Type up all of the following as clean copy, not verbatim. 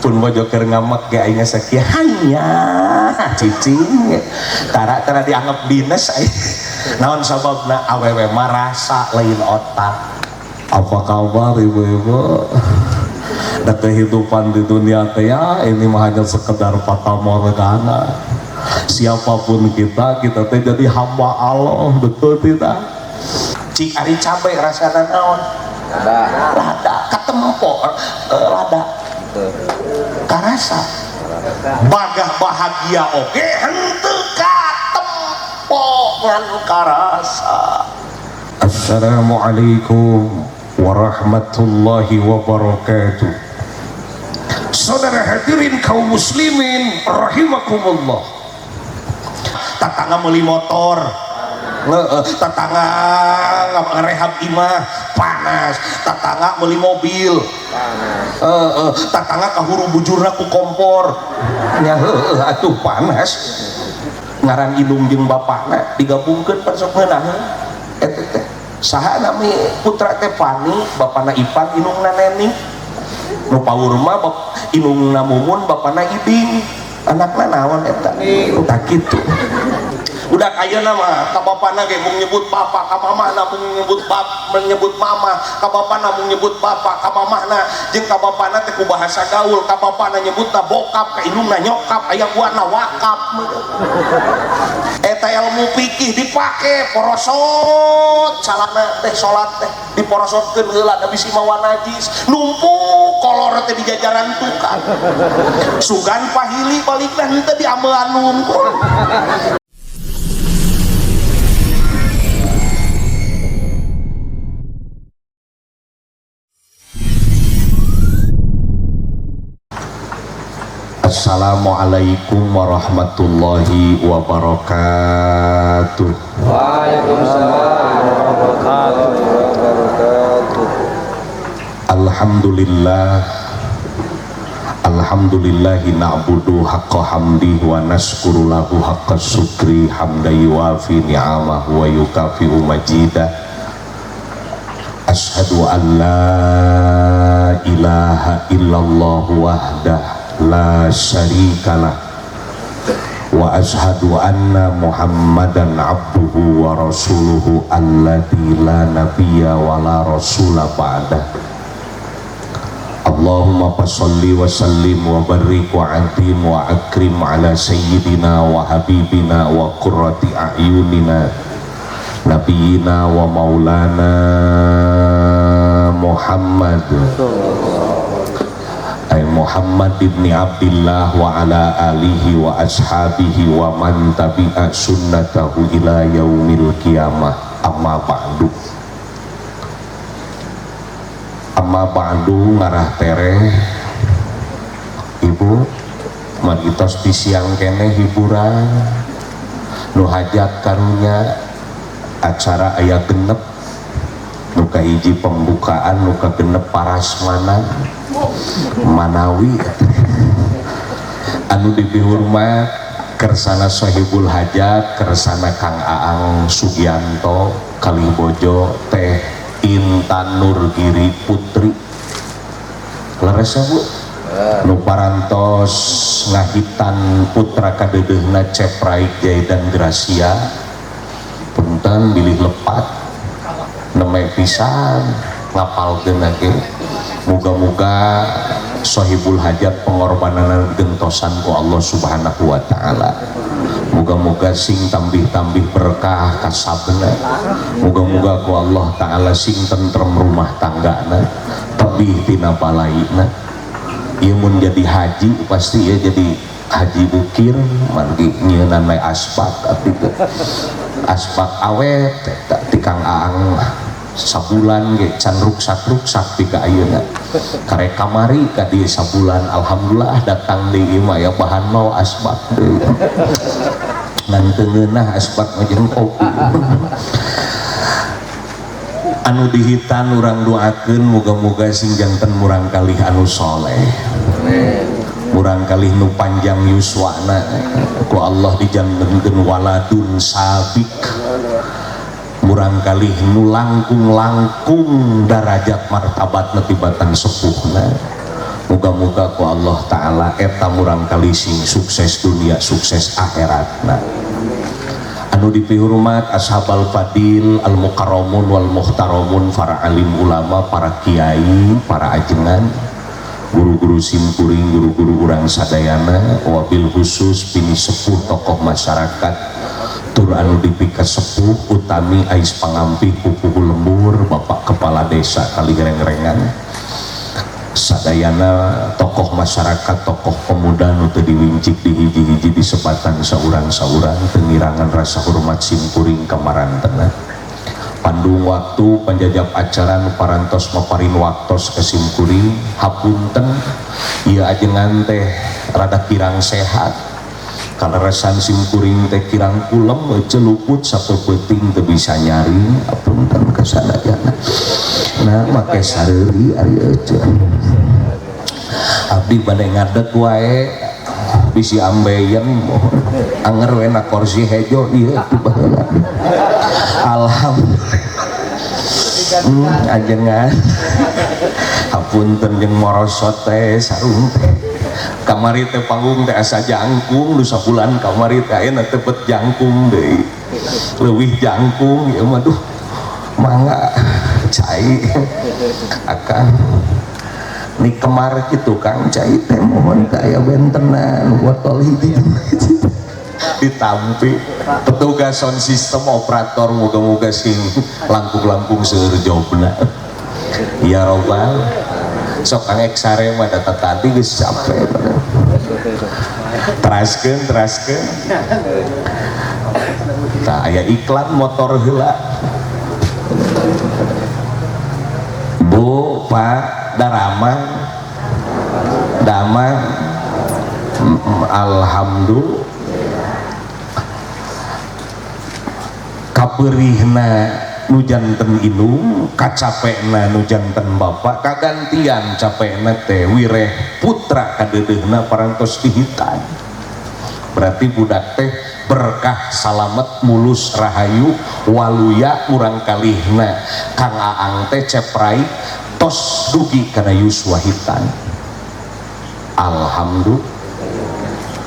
pun bojo keur ngamek ge aing sakieu hanya cicing tara dianggap dinas naon sababna awewe marasa lain otak. Apa kabar ibu-ibu? Dan kehidupan di dunia teh ya ini mah hanya sekedar fata morgana. Siapapun kita teh jadi hamba Allah, betul tidak? Cik ari cabai rasana naon? Lada katempo lada karasa bagah bahagia oge henteu katempo ngan karasa. Assalamualaikum warahmatullahi wabarakatuh. Saudara hadirin kaum muslimin rahimakumullah, tatangga meuli motor, tatangga ngerehab imah panas, tatangga meuli mobil tatangga kahuru bujurna ku kompor nya atuh panas ngaran indung jeung bapakna digabungkeun pan sok meunang eta teh saha nami putra teh Fani bapana Ipan indungna Neni nu paur mah indungna Mumun bapana Iding anakna naon eta tah kitu. Udah ayeuna mah ka bapana ge mung nyebut bapa, ka mamana mung menyebut mama, ka bapana mung nyebut bapa, ka mamana jeung ka bapana teh ku bahasa gaul, ka bapana nyebutna bokap, ka indungna nyokap, aya buana wakap. Eta ilmu fikih dipake porosot salana teh salat teh diporosotkeun heula da bisi mawa najis, numpuk kolor teh di jajaran tukang. Sugan pahili balikna henteu diameuan nungkul. Assalamualaikum warahmatullahi wabarakatuh. Waalaikumsalam warahmatullahi wabarakatuh. Alhamdulillahi na'budu haqqa hamdi wa nashkuru lahu haqqa syukri hamda yuwafi ni'amahu wa yukafi'u majidah. Ashhadu an la ilaha illallah wahdah la syarikalah wa ashhadu anna muhammadan abduhu wa rasuluhu alladzi la nabiyya wa la rasula ba'dah. Allahumma fasholli wa sallim wa barik wa atim wa akrim ala sayyidina wa habibina wa qurrati a'yunina nabiyina wa maulana Muhammad Muhammad ibn Abdillah wa ala alihi wa ashabihi wa man tabi'a sunnatahu ila yaumil qiyamah. Amma ba'du ngarah tereh ibu magitos di siang kene hiburan nu hajat karunya acara aya genep nu kahiji pembukaan nu kagenep parasmanan Manawi anu dibihurmat kersana sahibul hajat kersana Kang Aang Sugianto Kalibojo Teh Intan Nurgiri Putri leres Bu nu parantos ngahitan putra kadedeuna Cepraik Jaidan Gracia punten bilih lepat neme pisan ngapalkeun ge. Muga-muga sahibul hajat pengorbanan gentosan ku Allah subhanahu wa ta'ala. Muga-muga sing tambih-tambih berkah kasabna. Muga-muga ku Allah ta'ala sing tentrem rumah tanggana tebih tina balaina. Ieu mun jadi haji pasti ya jadi haji ukir margi nyieunna we aspak atuh aspak awet ti Kang Aang sabulan ge can ruksak ti ka ayeuna karek kamari ka dieu sabulan alhamdulillah datang deui mah ya bahan mau asbak deui ngan teu ngeunah asbak mah jeung kopi anu dihitan urang doakeun muga-muga sing janten murang kalih anu soleh murang kalih nu panjang yuswana ku Allah dijangkeun waladun sabik murang kalih nu langkung-langkung darajat martabat netibatan sepuhna Muga-muga ku Allah Ta'ala eta murang kali sing sukses dunia sukses akhirat. Nah anu dipihurmat ashabal fadil al mukarramun wal muhtaramun, para alim ulama, para kiai, para ajengan, guru-guru simkuring, guru-guru urang sadayana, wabil khusus pini sepuh tokoh masyarakat tur anu dipika sepuh utami ais pangampi pupuh lembur bapak kepala desa Kaligereng-rengan sadayana, tokoh masyarakat, tokoh pemuda nu teu diwincik di hiji-hiji disebatan saurang-saurang, pengirangan rasa hormat simkuring kamarantenna. Pandung waktu panjajab acara nu parantos maparin waktos ke simkuring, hapunten ieu ajengan teh rada kirang sehat. Kaleresan simkuring teh kirang kulem celuput sapeuting teu bisa nyaring, hapunten kasadayana. Nah make sareuri ari euceun abdi bade ngadeg wae bisi ambeien anger we na kursi hejo ieu teu baheula. Alhamdulillah ajengan hapunten jeung morosot teh sarung teh kamari teh panggung teh asa jangkung nu sabulan kamari teh ayeuna teu bet jangkung deui leuwih jangkung ieu mah duh mangga cai akan ni kemar gitu Kang cai teh mohon kaya bentenan botol hiji ditampi petugas sound system operator moga-moga sing langkung-langkung seueur jobna ya robbal sok angek sare mah data tadi geus capek teraskeun tah aya iklan motor heula Bu, Pak, Daramang Damang Alhamdulillah kaperihna nu janten inung kacapekna nu janten bapak kagantian capekna teh wireh putra kadeudeuhna parantos dihitan berarti budak teh berkah salamet mulus rahayu waluya murang kalihna Kang Aang teh ceprai tos dugi kana yuswahitan. Alhamdulillah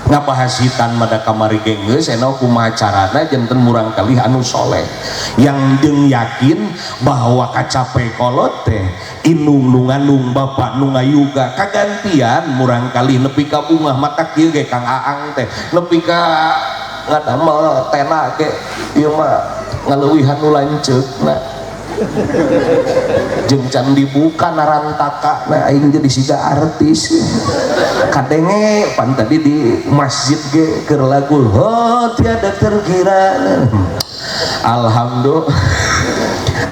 ngabahas hitan mada kamari geus eno kumaha carana janten murang kalih anu soleh yang jeung yakin bahwa kacape kolot teh inung nu ngandung bapak nu ngayuga kagantian murang kalih nepi ka bungah mata kieu ge Kang Aang teh nepi ka ngadamel tena ge ieu mah ngaleuwihan nu lanceukna jeung can dibuka narantaka nah aing jadi siga artis kadenge pan tadi di masjid ge keur lagu oh tiada terkira. Alhamdulillah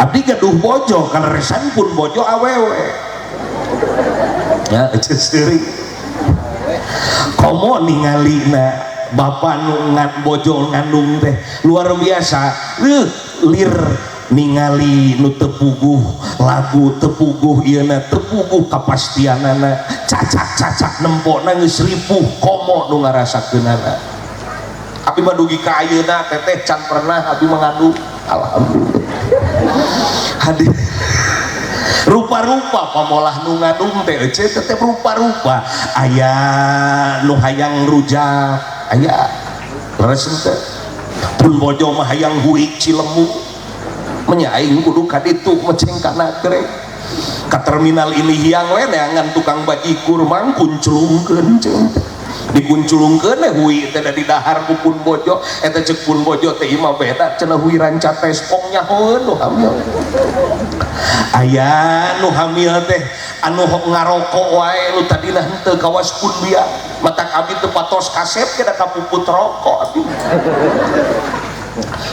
abdi gaduh bojo kaleresan pun bojo awewe ya ceuseuring komo ningalina bapak nu bojo ngandung teh luar biasa lir ningali nu tepuguh lagu tepuguh ieuna tepuguh kapastianana cacak nempona geus ripuh komo nu ngarasakeunana abi mah dugi ka ayeuna teteh can pernah abi mengandung. Alhamdulillah hadir rupa-rupa pamolah nu ngandung teh tetep rupa-rupa aya nu hayang rujak aya leres teh pun bojo mah hayang huik Cilemu menyaing kudu kaditu meceng kana grek ka terminal ini hiang we neangan tukang bajikur mang kunculungkeun ceng dikunculungkeun hui teh di dahar ku pun bojo eta ceuk pun bojo teh imah beda cenah hui ranca tespong nyahoeun nu hamil aya nu hamil teh anu ngarokok wae nu tadina henteu kawas pun biak matak abi teu patos kasep ke da kapuput rokok abi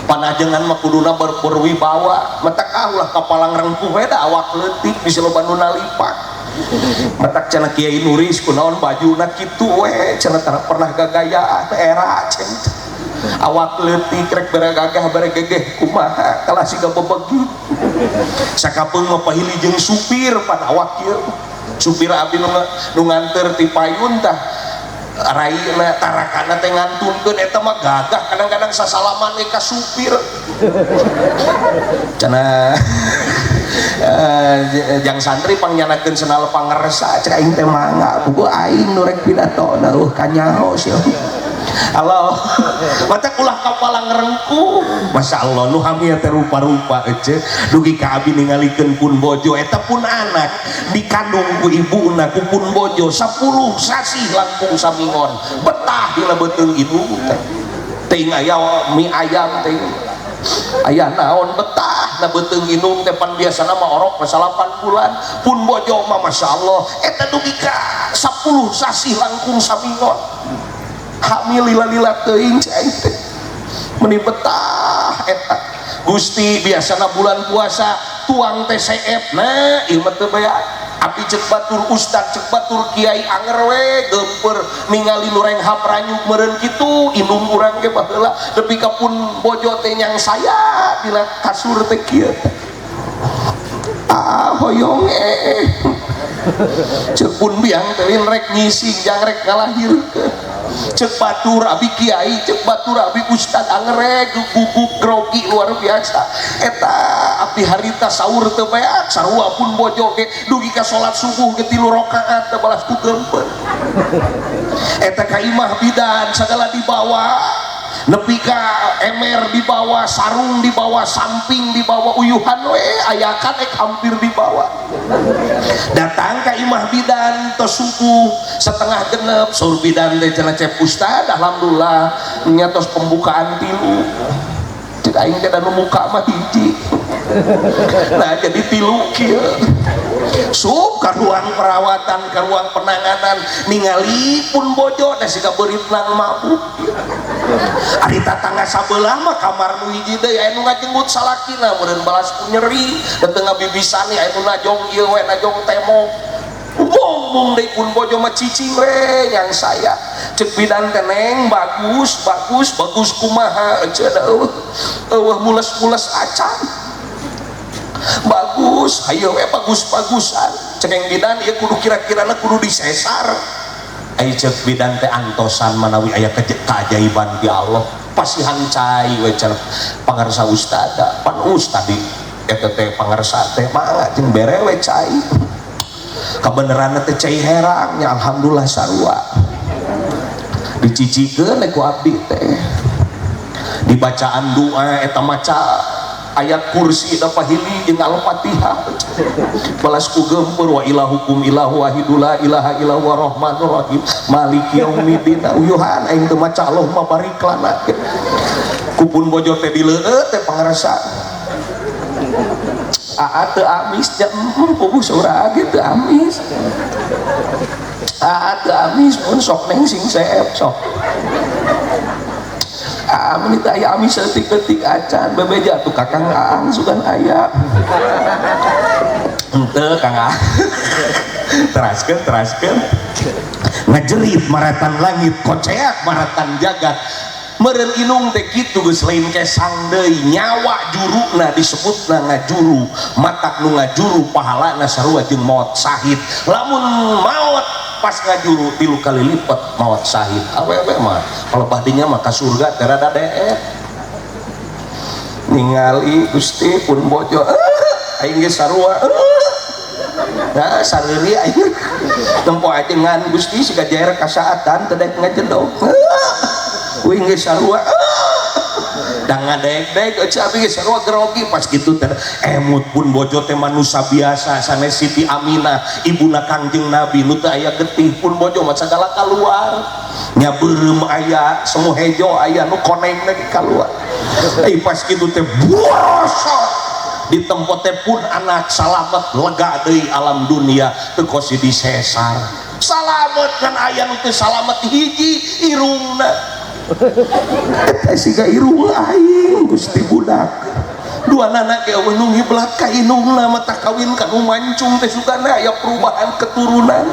panajengan mah kuduna berwibawa matak ulah kapalang rengkuh we da awak leutik bisa loba nu nalipak matak cenah Kiai Nuris kunaon bajuna kitu we cenah tara pernah gagayaan era cen awak leutik rek bere gagah bere gegeh kumaha kalah siga bebegi sakapeung mah pahili jeung supir pan awak kieu supir abi nu nganter ti payun tah raina tarakana teh ngantunkeun eta mah gagah kadang-kadang sasalaman ka supir cenah Jang santri pangyanakeun senal pangersa cek aing teh mangga buku aing nu rek pidatona kanyaos ya halo mata ulah kapalang ngerengku Masya Allah nu hamil teh rupa-rupa ece dugi ka abi ningalikeun pun bojo eta pun anak dikandung ku ibuna ku pun bojo 10 sasih langkung samingon betah dina beuteung indung teh teuing aya mie ayam teh aya naon betah na beuteung indung teh pan biasana mah orok 8 bulan pun bojo mah Masya Allah eta dugi ka 10 sasih langkung samingon hamil lila-lila teuing cai teh meuni betah eta Gusti biasana bulan puasa tuang teh seep nah ieu mah teu baya api cek batur ustad cek batur kiai anger we geumpeur ningali nu renghap ranyuk meureun kitu indung urang ge baheula nepi ka pun bojo teh nyang saya dina kasur teh kieu hoyong cek pun biang teh rek nyising jang rek ngalahirkeun cek batur abi kiai cek batur abi ustad angere guguk grogi luar biasa eta abdi harita sahur teu beak sarua pun bojo ge dugi ka salat subuh ge 3 rakaat teu balas ku geumpeur eta ka imah bidan sagala dibawa nepi ka emer dibawa sarung dibawa samping dibawa uyuhan we ayakan hampir dibawa datang ka imah bidan tos subuh setengah genep saur bidan teh cenah cep ustad alhamdulillah nya tos pembukaan 3 cek aing teh da nu muka mah hiji nah jadi 3 kieu sup ka ruang perawatan ka ruang penanganan ningali pun bojo da siga beurit nang mabuk ari tatangga sabelah mah kamar nu hiji deui aya nu ngajenggut salakina meureun balas ku nyeri da teu ngabibisan aya nu najong ieu we najong temo ngomong deui pun bojo mah cicing we yang saya cek bidan teh neng bagus kumaha ece da eueuh mules-mules acan bagus ayo we bagus-bagusan cek yang bidan ieu kudu kira-kirana kudu disesar aya cek bidan teh antosan manawi aya keajaiban di Allah pasihan cai we cenah pangarsa ustad pan ustad di eta teh pangarsa teh mangga jeung bere we cai kabeneranna teh cai herang nya alhamdulillah sarua dicicikeun ku abdi teh dibacaan doa eta maca ayat kursi da pahili jeung al-fatihah balas ku geumpeur wa ilahukum ilahu wahidul la ilaha illallah wa rahmanur rahim maliki yaumiddin uyuhan aing teu maca Allahumma barik lana kupun bojo teh dileueut teh pangarasa teu amis nya puguh saurang ge teu amis teu amis mun sok neng sing seep sok menita aya amis setik-setik acan bebeja tuh kakang aang sugan aya henteu kang aang teraskeun ngajerit maratan langit koceak maratan jagat meureun inung teh kitu geus lain kesang deui nyawa juruna disebutna ngajuru matak nu ngajuru pahalana sarua jeung maot syahid lamun maot pas ngajuru 3 kali lipat maot syahid awewe mah kalau badinya mah ka surga teh rada deet ningali Gusti pun bojo aing ge sarua nah sareuri aing tempo ajengan Gusti siga jaer kasaatan teu daek ngajedog uing ge sarua da ngadek-dek abi ge sarua grogi pas kitu teh emut pun bojo teh manusia biasa sanes Siti Aminah ibuna Kangjeng Nabi nu teu aya getih pun bojo mah sagala kaluar nya beureum aya semu hejo aya nu koneng lagi kaluar pas kitu teh buasot di tempat teh pun anak salamet lega deui alam dunia teu kosi disesar salamet kan aya nu teu salamet hiji irungna eta siga irung aing Gusti budak dua anak ge nu ngiblat ka inungna mata kawin ka nu mancung teh sugana aya perubahan keturunan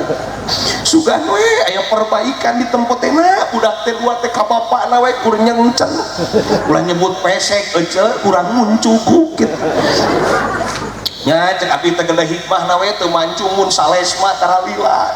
sugan we aya perbaikan di tempat teh na budak teh dua teh ka bapana we kur nyengcen ulah nyebut pesek ece kurang muncuguk kitu nya cek abi teh gede hikmahna we teu mancung mun salesma taralila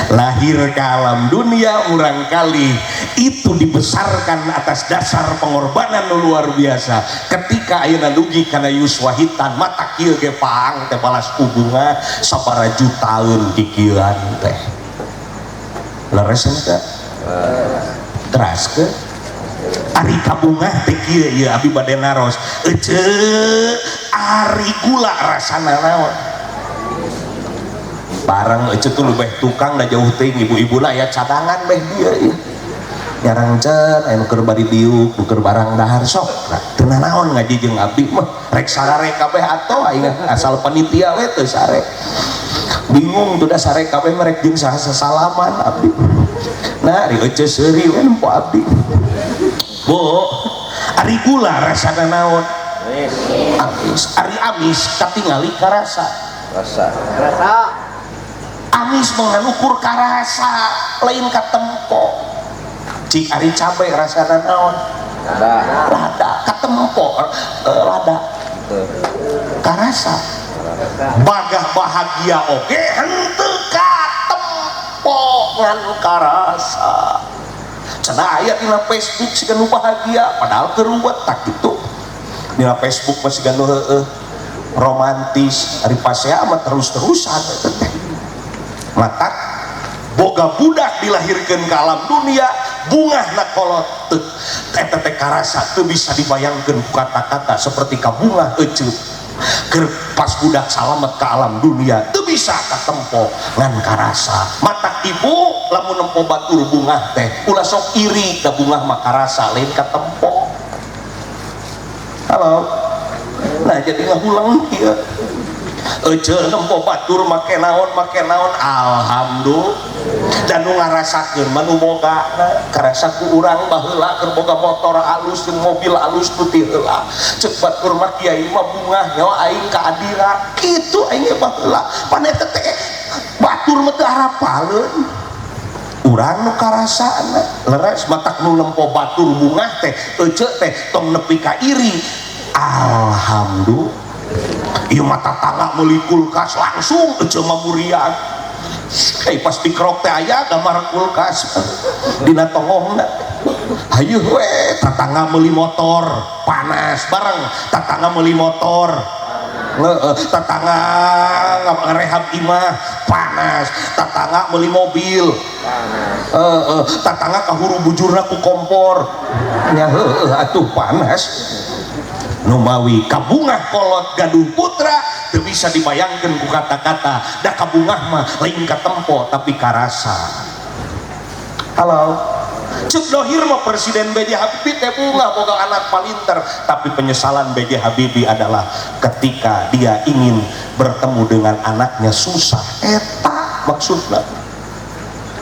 lahir ke alam dunia urang kali itu dibesarkan atas dasar pengorbanan luar biasa. Ketika ayeuna dugi kana yuswahitan mata kieu ge paang teh balas hubungan sabaraha jutaeun kikieuan teh leres teh teras ke ari kabungah teh kieu ieu abi bade naros ece ari gula rasana naon barang ece tuh lebih tukang da jauh teuing ibu-ibu lah ya cadangan beh dia ya nyarang cen anu keur bari diuk keur barang dahar sok nah teu naon ngaji jeung abdi mah rek sarare kabeh atoh aing asal panitia we teu sare bingung tuh da sare kabeh merek jeung saha salaman abdi nah ari ece seuri we nempo abdi bu ari gula rasana naon amis ari amis katingali karasa rasa amis mengukur karasa lain katempo cik ari cabai rasana naon lada katempo lada karasa bagah bahagia oge henteu katempo ngan karasa cenah aya dina Facebook siga nu bahagia padahal keruwet tak kitu dina Facebook masih ganu romantis ari pasea mah terus-terusan teh mata boga budak dilahirkan ke alam dunia bungahna kolot eta teh karasa teu bisa dibayangkeun ku kata-kata seperti kabungah eceup keur pas budak salamet ke alam dunia teu bisa katempo ngan karasa mata ibu lamun nempo batur bungah teh ulah sok iri ka bungah mah karasa lain katempo halo nah jadi ngahulang ieu ece nempo batur make naon alhamdulillah dan nu ngarasakeun mah nu bogana karasa ku urang baheula keur boga motor alus jeung mobil alus tu ti heula ceuk batur mah kiai mah bungah nyawa aing ka adira kitu aing baheula paneta teh batur mah teu harapaleun urang nu karasana leres matak nu nempo batur bungah teh ece teh tong nepi ka iri alhamdulillah ieu mata tangga meuli kulkas langsung ece mah murian pas dikrok teh aya gambar kulkas dina tongongna hayu we tatangga meuli motor panas bareng tatangga meuli motor tatangga ngarehab imah panas tatangga meuli mobil tatangga kahuru bujurna ku kompor nya heueuh atuh panas numawi kabungah kolot gaduh putra teu bisa dibayangkeun ku kata-kata da kabungah mah lain katempo tapi karasa halo cek dohir mah presiden B.J. Habibie teh bunga boga anak palinter tapi penyesalan B.J. Habibie adalah ketika dia ingin bertemu dengan anaknya susah eta maksudna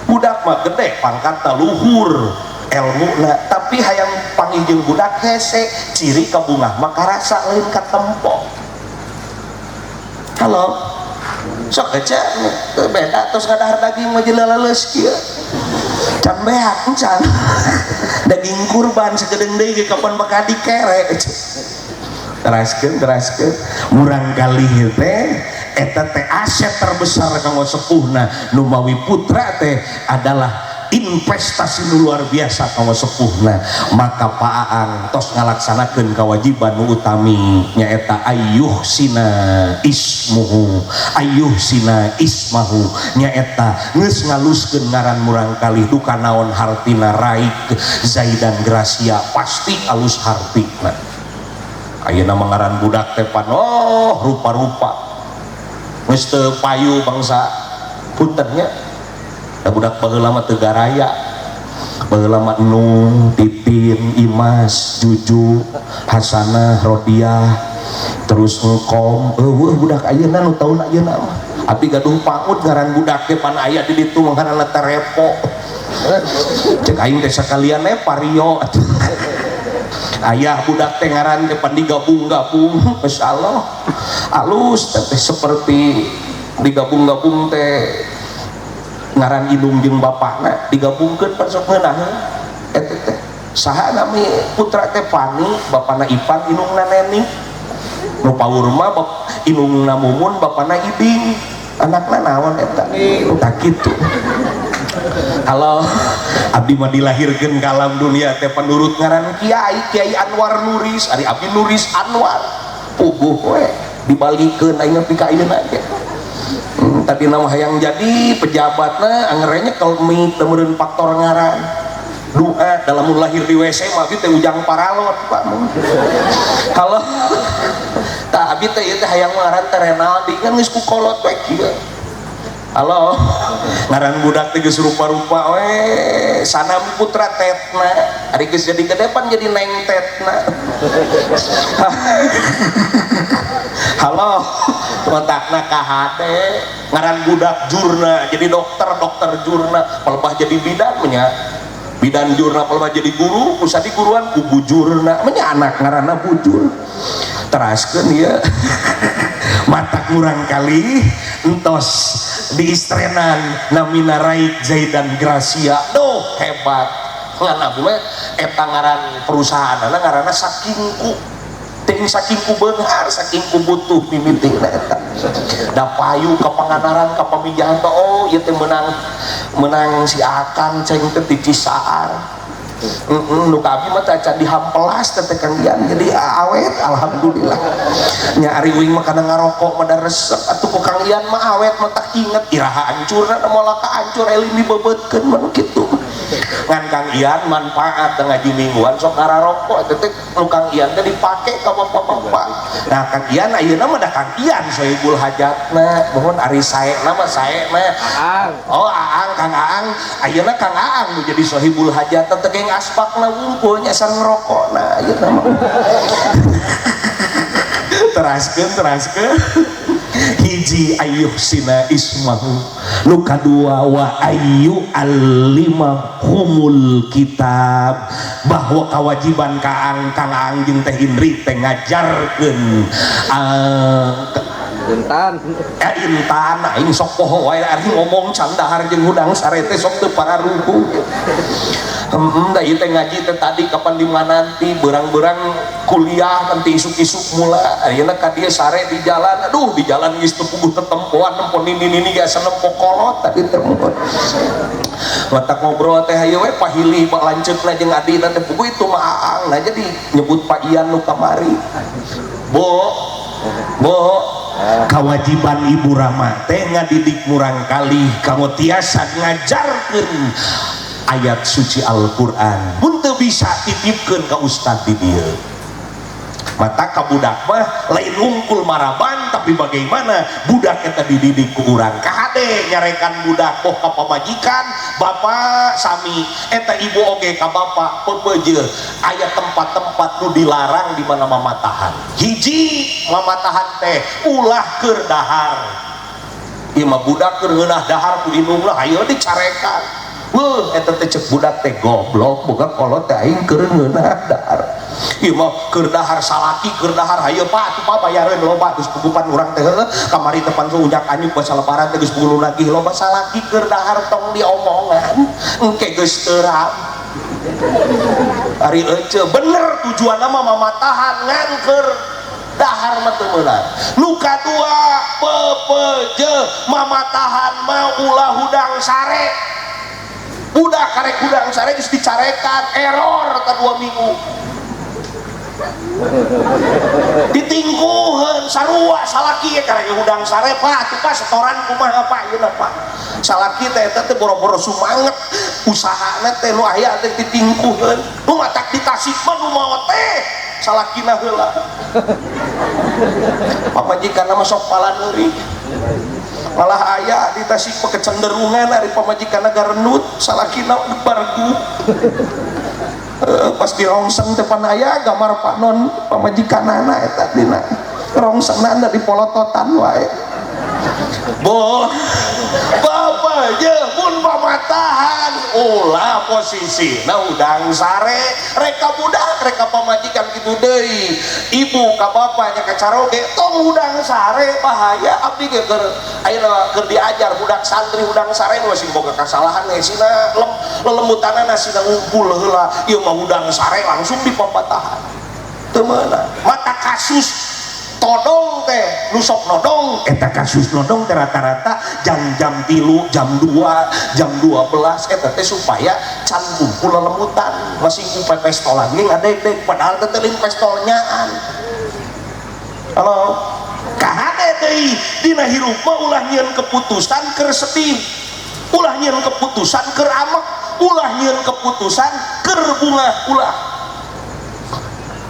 budak mah gede pangkatna luhur ilmuna tapi hayang panggil budak hese ciri kabungah maka rasa lain katempo halo sok aja beda terus ngadahar daging mah jeleleus kieu can beak can daging kurban segedeng deui kapan bakal dikere teraskeun murang kali teh eta teh aset terbesar kanggo sepuhna nu mawi putra teh adalah investasi nu luar biasa kanggo sepuhna maka Paang tos ngalaksanakeun kewajiban nu utami nyaeta ayyuhsina ismahu nyaeta geus ngaluskeun ngaran murang kali duka naon hartina raik Zaidan Gracia pasti alus hartina ayeuna ngaran budak teh panoh rupa-rupa geus teu payu bangsa puntennya da budak baheula mah teu garaya baheula mah Nung, Titin, Imas, Juju, Hasanah, Rodiah terus Ngkom eueuh budak ayeuna nu taun ayeuna mah abdi gaduh pangut ngaran budak teh pan aya di ditu ngaranna teh Repo cek aing teh sakalian Vario ayah budak teh ngaran teh pan digabung-gabung masyaallah alus teh seperti digabung-gabung teh ngaran indung jeung bapakna digabungkeun pan sok ngeunah eta teh saha nami putra teh Fani bapana Ipan indungna Neni nu paur mah indungna Mumun bapana Ibing anakna naon eta tah kitu halo abdi mah dilahirkeun ka alam dunia teh penurut ngaran Kiai Anwar Nuris, ari abdi Nuris Anwar puguh we dibalikeun aing nepi ka ayeuna ge. Tadi nama hayang jadi pejabatna angerenya kelmi temureun faktor ngaran doa dalam lahir di WC mah abdi teh ujang paralot Pak. Kalau tak abdi teh ieu teh hayang ngaran teh Renaldi kan geus ku kolot we kieu. Halo, ngaran budak teh geus rupa-rupa we Sanami Putra Tetna, ari geus jadi kedepan jadi Neng Tetna. Halo, kontakna KHT, ngaran budak Jurna jadi dokter Jurna, pelebah jadi bidan nya. Bidan Jurna pelebah jadi guru, usah di guruan ku bujurna, nya anak ngaranna bujur. Teraskeun ieu. Mata kurang kali entos di istrenan namina Raid Zaidan Gracia, doh hebat ngan abdi mah eta ngaran perusahaanna ngaranna Sakingku, ting Sakingku beunghar Sakingku butuh mimitina eta da payu ka Pangandaran ka pamijahan teh oh ieu teh menang si Akang ceng teh ti Cisaar. Nu kabi mah teh can dihampelas teh Kang Ian jadi awet alhamdulillah. Nya ari uing mah kana ngarokok mah da resep atuh ku Kang Ian mah awet mah tak inget iraha hancurna da moal ka hancur elin dibebeutkeun mah kitu. Ngan Kang Ian manfaat teh ngaji mingguan sok ngararokok teh nu Kang Ian teh dipake ka bapak-bapak. Nah Kang Ian ayeuna mah da Kang Ian Sohibul Hajatna, mohon ari saena mah saena. Aang. Oh Aang Kang Aang, ayeuna Kang Aang nu jadi Sohibul Hajatna teh geng asbakna wumpul nya sareng ngrokokna ayeuna mah. Teraskeun hiji ayyuh sina ismahu nu kadua wa ayyu alimahumul kitab bahwa kewajiban Kang Aang jeung teh Indri teh ngajarkeun Intan aing sok poho wae ari ngomong candahar jeung hudang sare teh sok teu pararuku. Da ieu teh ngaji teh tadi kapan di mana nanti berang-berang kuliah nanti isuk-isuk mula ayeuna ka dieu sare di jalan aduh di jalan geus teu puguh tetempoan nempon nini geus nempo kolot tadi teh mata ngobrol teh hayu we pahili bak lanceutna jeung adina teh puguh itu mah Aang nah jadi nyebut Pak Ian nu kamari Bo kewajiban Ibu Rama teh ngadidik murang kali kanggo tiasa ngajarkeun ayat suci Al-Quran mun teu bisa titipkeun ka ustad di dieu mata ka budak mah lain ungkul maraban tapi bagaimana budak eta dididik ku urang kahade nyarekan budak poh ka pamajikan bapak sami eta ibu oge ka bapak peupeujeuh aya tempat-tempat nu dilarang di mana mamatahan hiji mamatahan teh ulah keur dahar ieu mah budak keur ngeunah dahar ku indungna hayeuna dicarekan weuh eta teh cek budak teh goblok boga kolot teh aing keur ngeunah dahar ieu mah keur dahar salaki keur dahar hayeu Pak atuh Pak bayareun loba geus pugupan urang teh heuh kamari tepan unyak anyuk basa lebaran teh geus puluh lagi loba salaki keur dahar tong diomongan engke geus teuram ari euceu bener tujuanna mah mamatahan ngan keur dahar mah teu meunang nu kadua peupeujeuh mamatahan mah ulah hudang sare budak karek hudang sare geus dicarekan error ta 2 minggu ditingkuheun sarua salaki karek hudang sare Pak atuh Pak setoran kumaha Pak ieu Pak salaki teh eta teh boro-boro sumanget usahana teh nu aya teh ditingkuheun nu matak ditasik mah nu maot teh salakina heula pamajikanna mah sok palaneuri malah aya di tasik kecenderungan dari pamajikanna garenut salakina bargu pas di rongseng depan aya gambar Pak Non pamajikanana eta dina rongsengna da dipolototan wae Bo bapak je mun pamatahan ulah posisina udang sare reka budak reka pamajikan kitu deui ibu ka bapaknya ka caroge tong udang sare bahaya abdi ge keur ayeuna keur diajar budak santri udang sare nu masih boga kasalahan sina lelembutanana sina ngumpul heula ieu mah udang sare langsung dipamatahan teu meunang mata kasus todong teh nu sok nodong eta kasus nodong teh rata-rata jam 3 jam 2 jam 12 eta teh supaya can kumpul lelemutan masih ku pestol lagi ngadek-dek padahal teh teuing pestolnyaan. Halo kahade deui dina hirup mah ulah nyieun keputusan keur sedih, ulah nyieun keputusan keur amek, ulah nyieun keputusan keur bungah ulah.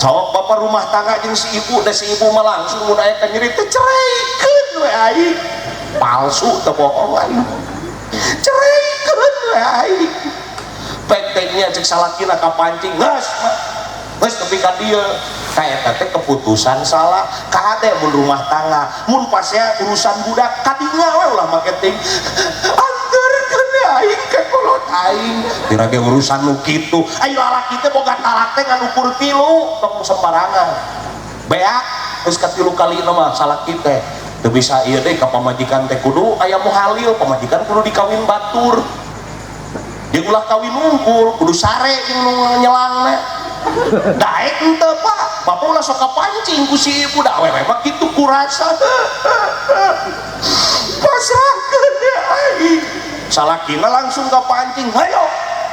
Sok bapak rumah tangga jeung si ibu da si ibu mah langsung mun aya nyeri teh cereikeun we aing. Palsu teh bohong aing. Cereikeun we aing. PT-nya cek salakina kapancing geus mah. Geus tepi ka dieu. Ka eta teh keputusan salah. Kade mun rumah tangga, mun pasnya urusan budak kadinya we ulah marketing. Anterkeun aing ka kolot aing. Kira ge urusan nu kitu. Ayo lalaki teh boga talak teh ngan ukur 3 tong sembarangan. Beak geus ka 3 kalina mah salaki teh. Teu bisa ieu deui ka pamajikan teh kudu aya muhalil, pamajikan kudu dikawin batur. Jeung ulah kawin unggul kudu sare jeung nu nyelangna. Daek henteu Pak, bapak ulah sok kapancing ku si ibu da awewe mah kitu kurasa. Pasrahkeun ya aing. Salakina langsung kapancing, hayo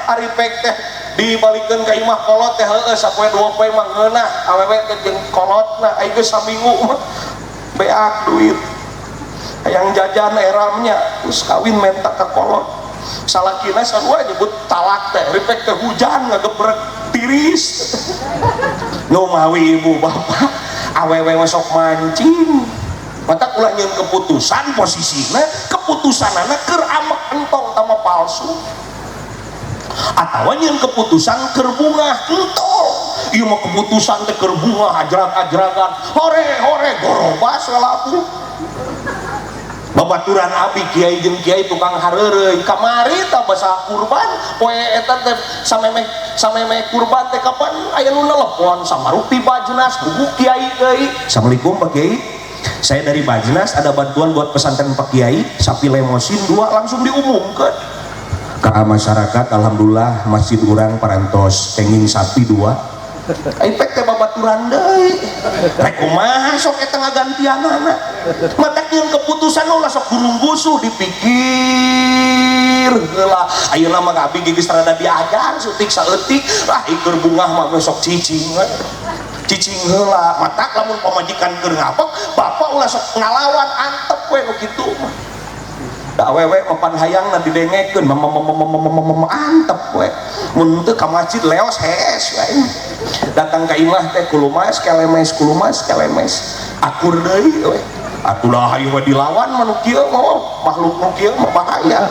ari pek teh dibalikeun ka imah kolot teh heueuh sapoe 2 poe mah ngeunah awewe teh jeung kolotna aing geus saminggu mah beak duit. Hayang jajan eramnya terus kawin menta ka kolot. Salakina sarua nyebut talak teh ripek teh hujan ngagebrek tiris. Nu mawi ibu bapak awewe sok mancing mata ulah nyieun keputusan posisina keputusanana keur amek entong tama palsu atawa nyieun keputusan keur bungah entong ieu mah keputusan teh keur bungah ajrag-ajragan hore gorobas laku. Babaturan abi kiai jeung kiai tukang hareureuy kamari tah basa kurban poe eta teh sameme kurban teh kapan aya nu nelepon samarupi Bajnas buku kiai deui. Assalamualaikum Pak Kiai, saya dari Bajnas ada bantuan buat pesantren Pak Kiai sapi lemosin 2 langsung diumumkan ke masyarakat. Alhamdulillah masjid urang parantos kenging sapi 2 Ipek teh babaturan deui. Rek kumaha sok eta ngagantianana. Matak nyieun keputusan ulah sok gurung-gusuh dipikir heula. Ayeuna mah abi geus rada diajar sutik saeutik lah ikeur bungah mah sok cicing. Cicing heula. Matak lamun pamajikan keur ngapek, bapak ulah sok ngalawan antep we nu kitu mah. Da awewe papan hayangna didengekeun antep we. Mun teu ka masjid leos hees we. Datang ka imah teh kulumas kelemes akur deui we. Atulah hayu we dilawan manu kieu mah makhluk nu kieu mah bahaya.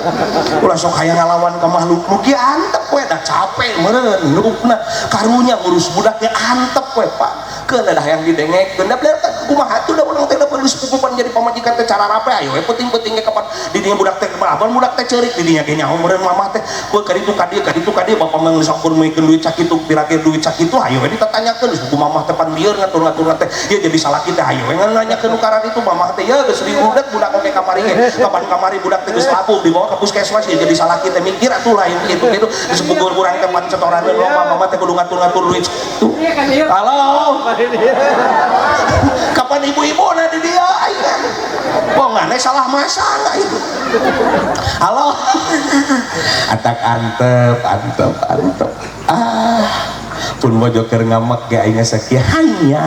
Ulah sok hayang ngalawan ka makhluk nu kieu antep we da capek meureun nurupna karunya ngurus budak teh antep we Pak. Keun da hayang didengekeun da bener kumaha atuh da urang teh da perlu sepupupan jadi pamajikan teh cara rape ayo we penting-penting ge kapan di dinya budak teh abang budak teh ceurik di dinya ge nyaho meureun mamah teh ku kaditu ka dieu bapak mah geus sakur meuykeun duit sakitu pirake duit sakitu ayo we ditatanyakeun ku mamah teh pan lieur ngatur-ngatur teh ieu jadi salaki teh ayo we nanyakeun ukaran itu mamah teh ya geus diudet budak oge kamari ge kapan kamari budak teh geus labuh dibawa ka puskesmas ieu jadi salaki teh mikir atuh lain kitu sepugur urang teh pan setoraneun mamah teh kudu ngatur-ngatur duit tuh. Halo kapan ibu-ibu na di dia bongane salah masang itu. Halo atak antep pun bojo keur ngamek ge aing sakieu hanya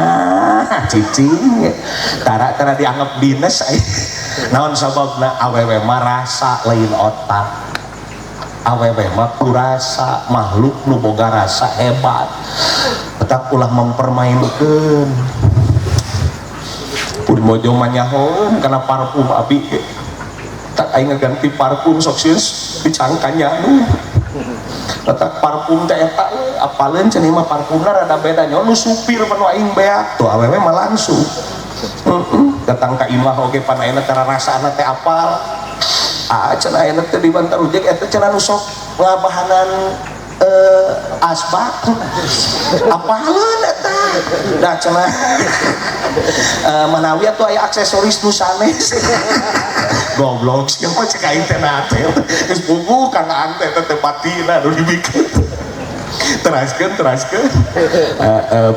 cicing tara dianggap dinas naon sababna awewe mah rasa lain otak. Awewe mah kurasa makhluk nu boga rasa hebat petak ulah mempermainkeun pun bojo mah nyahoeun kana parfum abi tak aing ganti parfum sok sieus dicangkanya petak parfum teh eta apaleun cenah mah parfumna rada beda nya nu supir manu aing beak tuh awewe mah langsung datang ka imah oge pan ayeuna cara rasana teh apal cenah ayeuna teh di Bantar Ujek eta cenah nu sok ngabahanan asbak apaleun eta da cenah manawi atuh aya aksesoris nu sanes goblok sih mah cek aing teh na teh geus bubu kana ante teh patina nu dibikeun teraskeun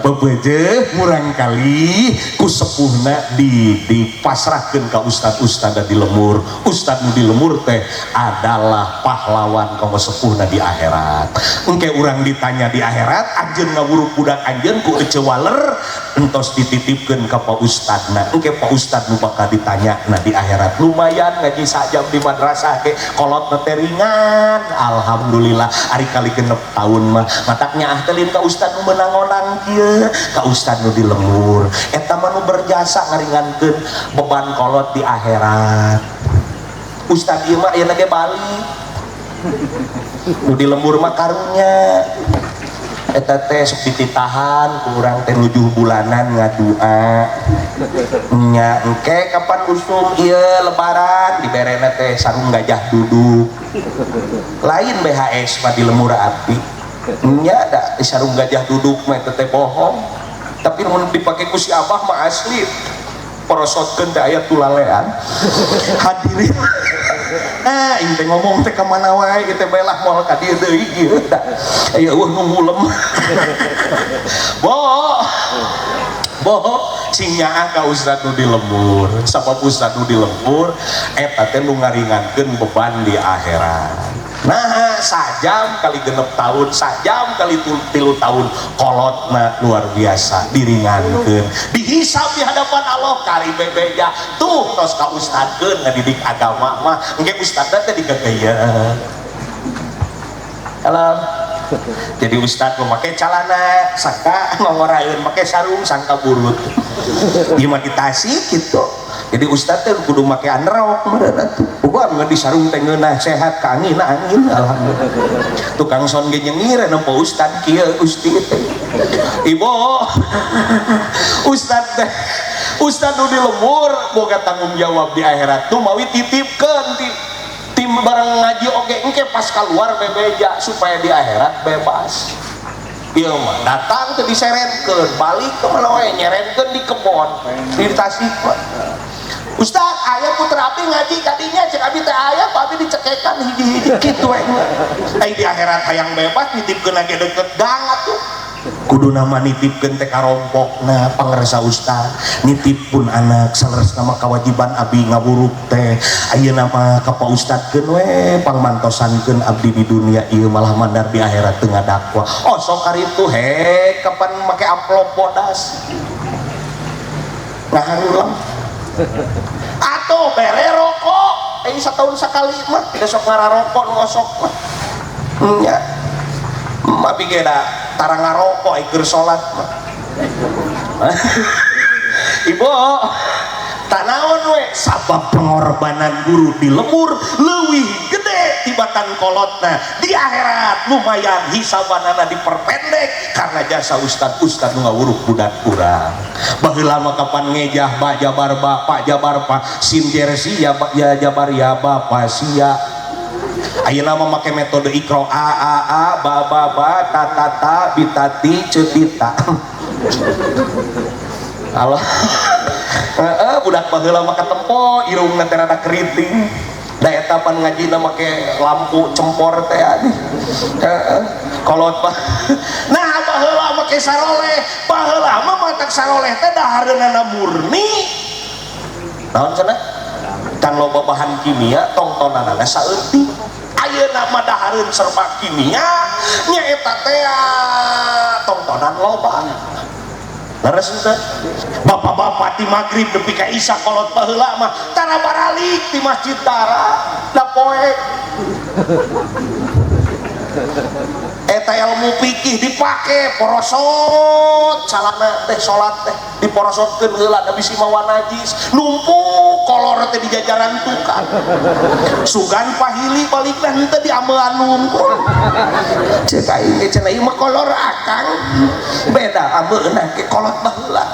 bebeje murang kali ku sepuhna dipasrahkeun ka ustad di lemur. Ustad nu di lemur teh adalah pahlawan kanggo sepuhna di akhirat. Engke urang ditanya di akhirat, anjeun ngawuruk budak anjeun ku ece waler entos dititipkeun ka Pak Ustadna. Engke Pak Ustad nu bakal ditanya nah di akhirat. Lumayan ngaji sajam di madrasah ke kolot teh ringan. Alhamdulillah ari kali genep tahun mah mataknya ahtelin ka Ustad nu menangonang kieu, ka Ustad nu di lemur. Eta mah nu berjasa ngaringankeun beban kolot di akhirat. Ustad ieu mah ayeuna ge balik. Nu di lembur mah karunya. Eta teh sok dititahan ku urang teh 7 bulanan ngadua. Nya engke kapan usum ieu lebaran diberena teh sarung gajah duduk. Lain BHS mah di lemur api. Nya da sarung gajah duduk mah teh bohong. Tapi mun dipake ku si Abah mah asli. Porosotkeun teh aya tulalean. Hadirin. Ing teh ngomong teh ka mana wae teh belah moal ka dieu deui ieu da. Aya eueuh nu ngulem. Boh cing nyaah ka ustad nu di lembur. Sabab ustad nu di lembur eta teh nu ngaringankeun beban di akhirat. Nah sajam kali genep tahun, sajam kali 3 tahun kolotna luar biasa diringankeun, dihisab di hadapan Allah kali bebeja tuh tos ka ustadkeun ngadidik agama mah engke ustadna teh digegeyeun. Alam jadi ustad memakai celana sangka ngongorayun pakai sarung sangka burut ieu mah ditasi gitu. Jadi ustad teh kudu make androk meureun atuh. Uga ngan di sarung teh ngeunah sehat ka angin alhamdulillah. Tukang son ge nyengir anu po ustad kieu Gusti teh. Ibu ustad nu di lembur boga tanggung jawab di akhirat tuh mawi titipkeun tim bareng ngaji oge engke pas keluar bebeja supaya di akhirat bebas. Ieu mah datang teh diserenkeun balik ke mana wae nyerenkeun di kebon di Tasik. Ustad, aya putra abdi ngaji kadinya cek abdi teh aya ku abdi dicekekan hiji-hiji kitu we. Ai di akhirat hayang bebas nitipkeun lagi deket gang atuh. Kudu nama nitipkeun teh karompokna pangarsa ustad, nitip pun anak saleres nama kewajiban abdi ngaburuk teh. Ayeuna mah ka Pak Ustadkeun we pangmantosankeun abdi di dunia ieu malah mandar di akhirat teu ngadakwa. Oh sok karitu he kapan make amplop bodas. Ngaharulang atau bere rokok ini setahun sekali mah tidak sok ngararokok ngosok mah nya tapi geda tarang ngarokok keur salat mah ibu tanaon we sabab pengorbanan guru di lemur leuwih gede tibatan kolotna di akhirat lumayan hisabanana diperpendek karena jasa ustad nu ngawuruk budak urang. Baheula mah kapan ngejah Pak Jabar sim jersey ya Jabar ya Bapak sia. Ayeuna mah make metode ikro a ba ta bitati cetita. Allah. Budak baheula mah katempo irungna teh rada keriting. Da eta pan ngajina make lampu cempor teh adi. Kolot mah. Nah baheula make saroleh, baheula mah matak saroleh teh dahareunana murni. Naon cenah? Can loba bahan kimia tongtonanana saeutik. Ayeuna mah dahareun serba kimia nya eta teh tongtonan loba. Leres teh bapak-bapak di magrib nepi ka isya kolot baheula mah tara baralik di masjid tara da poek eta ilmu fikih dipake porosot calana teh salat teh diporosotkeun heula da bisi mawa najis numpuk kolor teh di jajaran tukang sugan pahili balikna henteu diameuan nungkul ceuk aing ge cenah ieu mah kolor akang beda ameueuna ke kolot baheula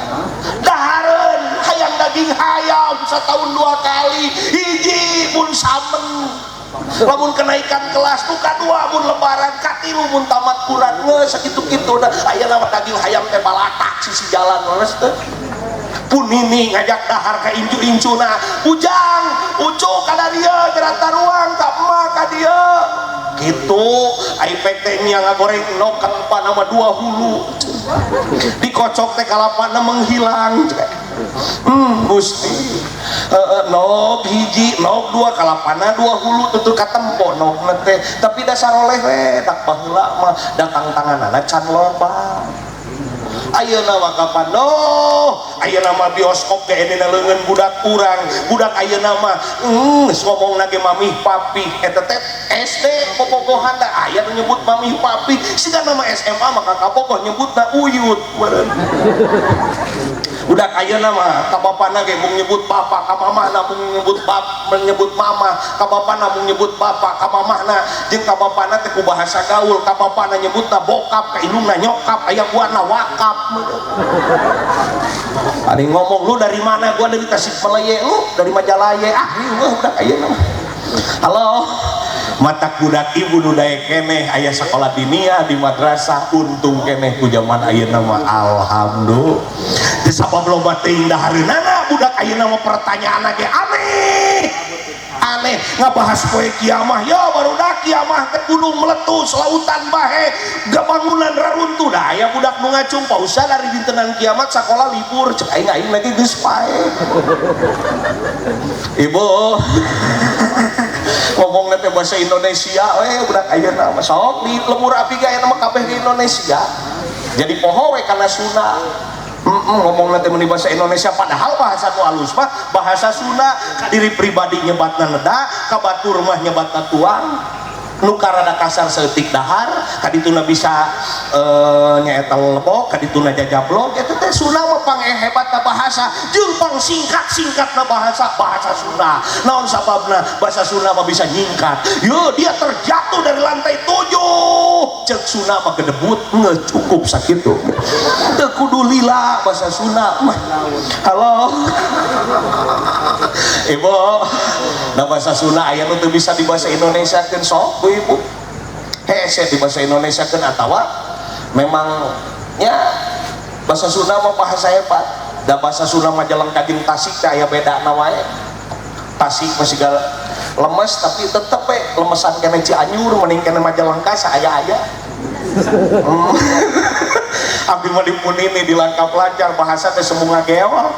dahareun hayang daging hayam setahun 2 kali hiji mun samen lamun kenaikan kelas nu kadua mun lebaran katilu mun tamat Quran geus sakitu-kitu da ayeuna mah daging hayam teh balatak sisi jalan leres teh pun ini ngajak dahar ka incu-incuna ujang ucuk ka dieu gerak taruang ka emak ka dieu gitu IPT nya ngagoreng no kalapa nama 2 hulu dikocok teh kalapana menghilang Gusti nog hiji nog 2 kalapana 2 hulu tutur katempo nog teh tapi dasar oleh we dak baheula mah datang tanganana can loba ayeuna mah kapan ayeuna mah bioskop ge edena leungeun budak urang budak ayeuna mah geus ngomongna ge mamih papi eta teh SD bobogohan da aya nu nyebut mamih papi sigana mah SMA mah kabogoh nyebutna uyut meureun budak ayeuna mah ka bapana ge mung nyebut papa ka mamahna mung menyebut mama ka bapana mung nyebut bapa ka mamahna jeung ka bapana teh ku bahasa gaul ka bapana nyebutna bokap ka indungna nyokap aya buana wakap ada yang ngomong lu dari mana gua dari Tasikmalaya lu dari Majalaya budak ayeuna mah halo mata budak ibu nu daek keneh aya sekolah dinia di madrasah untung keneh ku zaman ayeuna mah alhamdulillah teu sabab loba teuing dahareunana budak ayeuna mah pertanyaanna ge aneh ngabahas poe kiamah ya barudak kiamah teh gunung meletus lautan bahe bangunan raruntuh dah aya budak nu ngacung pausa dari dintenan kiamat sakola libur cek aing lagi geus pae ibu ngomong teh bahasa Indonesia budak ayeuna mah sok di lemur abi ge aya mah kabeh di Indonesia jadi poho we kana Sunda ngomong nanti meni bahasa Indonesia padahal bahasa nu alus mah bahasa Sunda diri pribadi nyebatna neda ka batur mah nyebatna tuang nu karada kasar seutik dahar kadituna bisa nyaeta lebok kadituna jajablog eta teh Sunda mah pangehebatna bahasa jeung pang singkat-singkatna bahasa Sunda naon sababna bahasa Sunda mah bisa nyingkat yo dia terjatuh dari lantai 7 cek Sunda mah gedebut cukup sakitu teu kudu lila bahasa Sunda mah halo ibu nah bahasa Sunda aya nu teu bisa di bahasa Indonesia keun sok ibu hese di bahasa Indonesia kan atawa memang ya bahasa Sunda mah bahasa hebat da bahasa Sunda mah jalan kajing Tasik teh aya beda wae Tasik masih gal lemes tapi tetep lemesan kena Cianjur mending kena Majalengka saaya-aya abdi mah dipunini di langkap lancar bahasa teh semua geol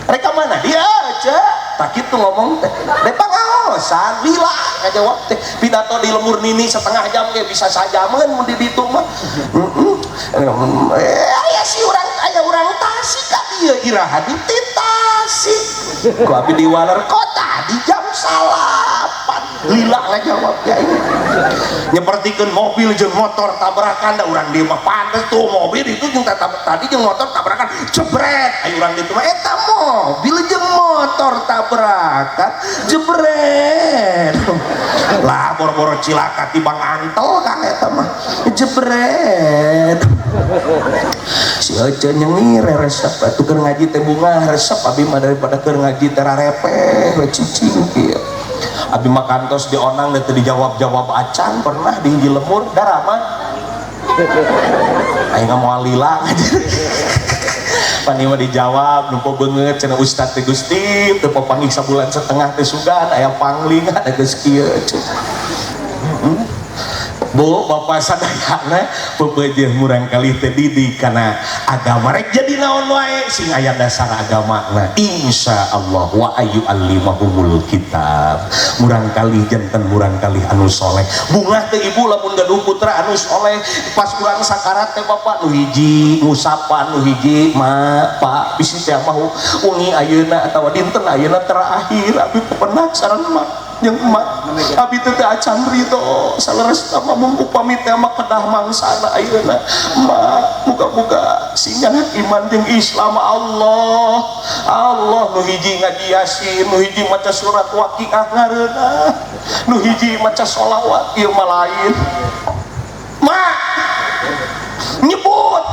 mereka mana dia aja tak gitu ngomong teh depang aosan lila ngajawab teh pidato di lemur nini setengah jam kayak bisa sajaman mun di ditu mah aya si urang Tasik ka dieu iraha di Tasik ku abi di Waler kota di jam 8 lila ngajawab ya nyepertikeun mobil jeung motor tabrakan da urang dieu mah pantes tuh mobil itu jeung tadi jeung motor tabrakan jebret aya urang ditu mah eta mobil jeung motor tabrakan jebret lah boro-boro cilaka tibang antel kang eta mah jebret si Ece nyengir resep atuh keur ngaji teh bunga resep abi mah daripada keur ngaji teh rarepeh we cicing kieu abi mah kantos dionang teh dijawab-jawab acan pernah di hiji lemur darama aing moal lila pani mah dijawab nu beungeut cenah ustad teh Gusti teu papanggih sabulan setengah teh sugan aya pangling ada geus kieu Bu bapak sadayana peupeujeuh murang kali teh didik kana agama rek jadi naon wae sing aya dasar agamana insyaallah wa ayu allimahumul kitab murang kali janten murang kali anu soleh bungah teh ibu lamun gaduh putra anu soleh pas urang sakarat teh bapak nu hiji ngusapan nu hiji ma pak bisi teh mah ungi ayeuna atawa dinten ayeuna terakhir abi pepenak sareng mak yang emak abi teh acan ridho saleres sama mung upami teh mah kedah mangsana ayeuna emak muga-muga singan iman jeung Islam Allah nu hiji ngaji Yasin nu hiji maca surat Waqiah ngareunah nu hiji maca sholawat ieu mah lain mak nyebut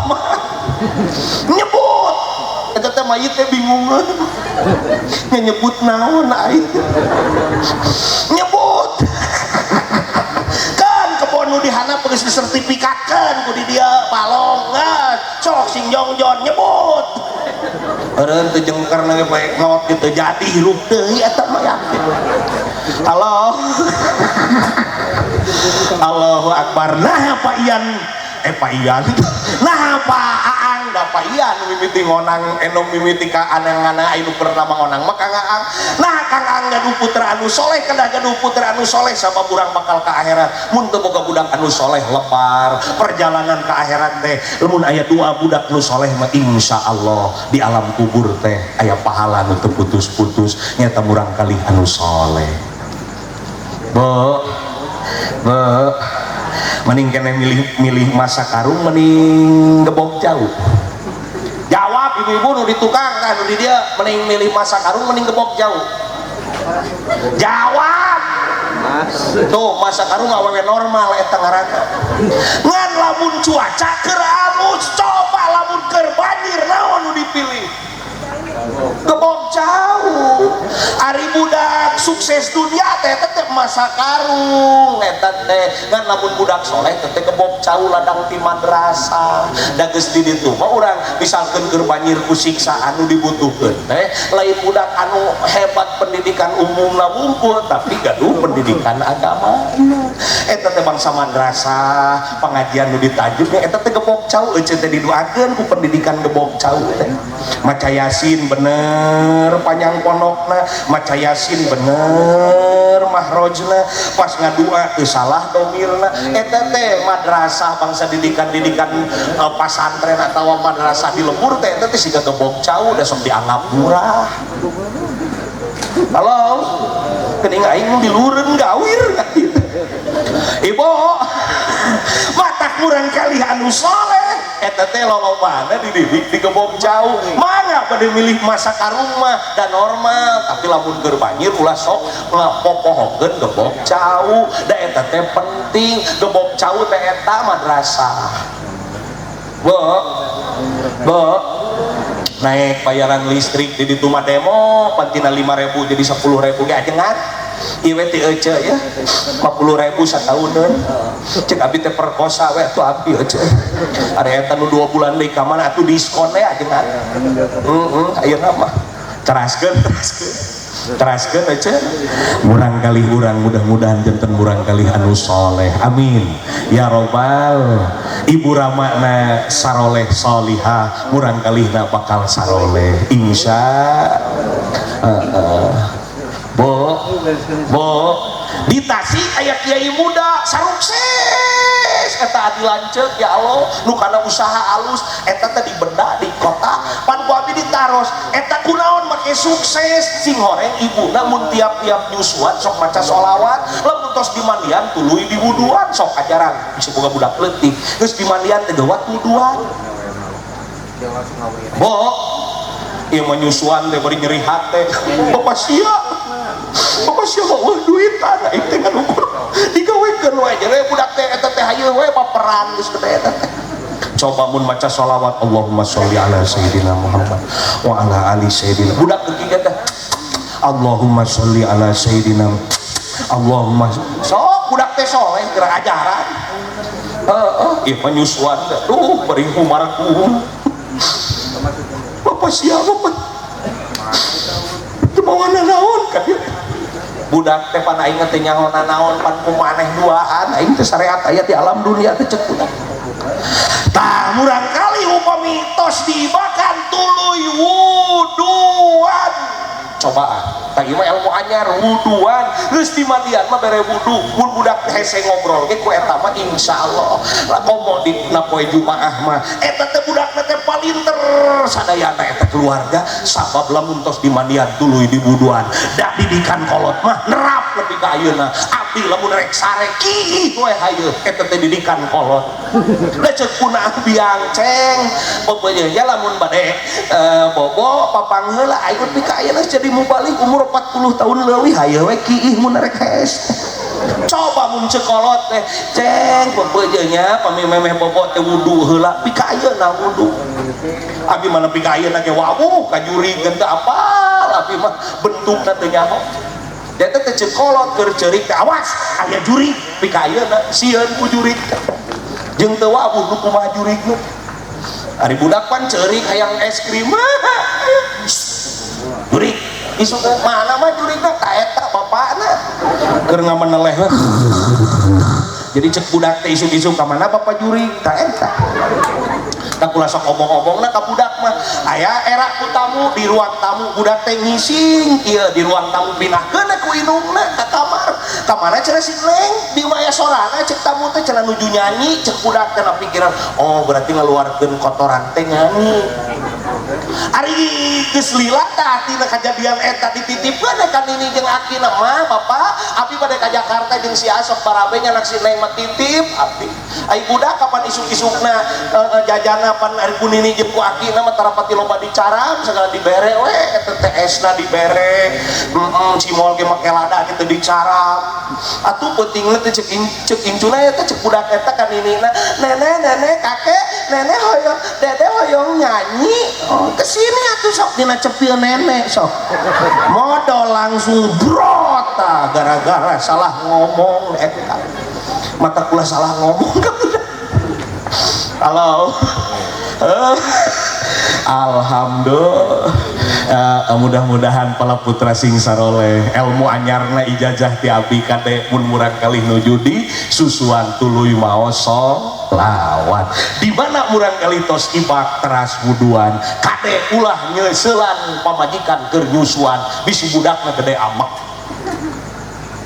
eta teh mayit teh bingungan nyebut naon aing nyebut kan kebon nu dihanap geus disertifikatkeun ku di dieu balong sok sing jongjon nyebut eureun teu jengkerna ge bae ngawat kitu jadi hirup deui eta mah yakin halo Allahu Akbar. Nah Pak Ian Pak Ian nah Pak Aang da Pak Ian mimiti ngonang enom mimiti ka anang-anang anu bernama ngonang maka Aang nah Kang Aang gaduh putra anu soleh kedah gaduh putra anu soleh sama burang bakal ke akhirat mun teu boga budak anu soleh lebar perjalanan ke akhirat teh lamun aya dua budak anu soleh mah insyaallah di alam kubur teh aya pahala anu teu putus-putus nyata murang kalih anu soleh. Mending kena milih masa karung mending gebok jauh. Jawab ibu-ibu nu di tukang kan di dia mending milih masa karung mending gebok jauh. Jawab. Tuh masa karung awewe normal eta ngaranna. Ngan lamun cuaca keur alus coba lamun keur banjir naon nu dipilih? Gebok jauh. Ari budak sukses dunia teh tetep masa karung eta teh ngan lamun budak soleh teh gebok jauh ladang ti madrasah da geus di ditu mah urang misalkeun keur banjir ku siksaan nu dibutuhkeun teh lain budak anu hebat pendidikan umumna wungkul tapi gaduh pendidikan agama eta teh bangsa madrasah pengajian nu ditajuk eta teh gebok jauh euceun teh didoakeun ku pendidikan gebok jauh teh maca yasin bener panjang pondokna maca yasin bener mahrojna pas ngadua teu salah domirna eta teh madrasah bangsa didikan-didikan pasantren atawa madrasah di lembur teh eta teh siga gebok jauh da sok dianggap murah. Halo geuning aing dilureun gawir ibu mata kurang kali anu soleh eta teh lolobana dididik di gebok jauh mangga bade milih masa karung mah da normal tapi lamun keur banjir ulah sok ngapopohokeun gebok jauh da eta teh penting gebok jauh teh eta madrasah. Naik bayaran listrik di ditu mah demo pantina 5.000 jadi 10.000 ge ajengan ieu teh ece ya 50.000 satahun cek abi teh perkosa we atuh abi ece ari eta nu 2 bulan deui ka mana atuh diskon we ajengan ayeuna mah teraskeun ece murang kali urang mudah-mudahan janten murang kali anu soleh amin ya robbal ibu ramana saroleh solihah murang kalihna bakal saroleh insya Bo di Tasik aya kiai muda sarukses eta adi lanceuk ya Allah nu kana usaha alus eta teh dibenda di kota pan ku abi ditaros eta kunaon make sukses sing horeng ibuna mun tiap-tiap nyusuan sok maca sholawat lamun tos dimandian tuluy di wuduan sok ajaran bisa boga budak leutik geus dimandian teh gawat wuduan. Bo ieu menyusuan teh bari nyeri hate bapak sia bawa duitan aing teh ngalukur digawekeun wae jadi budak teh eta teh hayeun we baperan geus teh eta teh coba mun maca sholawat Allahumma sholli ala sayyidina Muhammad wa ala ali sayyidina budak leutik teh Allahumma sholli ala sayyidina Allahumma sok budak teh soleh keur ajaran ieu penyusuan duh bari humarakuhum bapak siapa Pak teu mau naon ka dieu budak teh pan aing teh nyaho naon pan kumaneh duaan aing teh syariat aya di alam dunia teh cek budak tah murang kali upami tos dibakan tuluy wuduan cobaan tah ieu mah ilmu anyar wuduan geus dimandian mah bere wudu mun budak hese ngobrol ge ku eta mah insyaallah lakomo di poe Jumaah mah eta teh budak teh palinter sadayana eta keluarga sabab lamun tos dimandian tuluy di wuduan da didikan kolot mah nerap lebih ka ayeuna abdi lamun rek sare kiih we hayeun eta teh didikan kolot da ceuk punah biang ceng pokoknya ya lamun bade bobo papang heula aing nepi ka ayeuna jadi mubalik umur 40 tahun leuwih hayeun we kiih mun rek hes coba mun cekolot teh ceng pokoknya pamimemeh bobo teh wudu heula pi ka ayeuna wudu abi mana pi ka ayeuna ge wawuh kajurikeun teh apal abi mah bentukna teu nyaho da teh cekolot keur ceurik teh awas aya jurig pi ka ayeuna sieun ku jurig jeung teu wawuh nu kumaha jurigna ari budak pan ceurik hayang es krim jurig isuk mana mah jurigna ka eta bapakna keur ngameneleh jadi cek budak teh isuk-isuk ka mana Bapak Juri tak eta tak kula sok omong-omongna ka budak mah aya era ku tamu di ruang tamu budak teh ngising ieu di ruang tamu pinahkeun ku indungna ka kamar cenah si Neng di maya sorana cek tamu teh cenah nuju nyanyi cek budak teh pikiran oh berarti ngaluarkeun kotoran teh nyanyi ari geus lila tah tina kajadian eta dititipkeun ka nini jeung akina mah Bapak abi bade ka Jakarta jeung si Asep barabe nya anak si Neng mah titip abi ai budak kapan isuk-isukna jajana pan ari ku nini jeung ku akina mah tarapati loba dicaram segala dibere we eta teh esna dibere cimol ge make lada kitu dicaram atuh pentingna teh cek incuna eta cek budak eta ka ninina nenek kakek nenek hoyong dede hoyong nyanyi kesini atuh sok dina cepil nenek sok modal langsung brota gara-gara salah ngomong eta mata kula salah ngomong halo alhamdulillah mudah-mudahan pala putra sing saroleh ilmu anyarna ijazah ti abi kade mun murang kalih nujudi susuan tuluy maos lawat di mana murang kali tos ibak teras wuduan kade ulah nyeuselan pamajikan keur nyusuan bisi budakna gede amek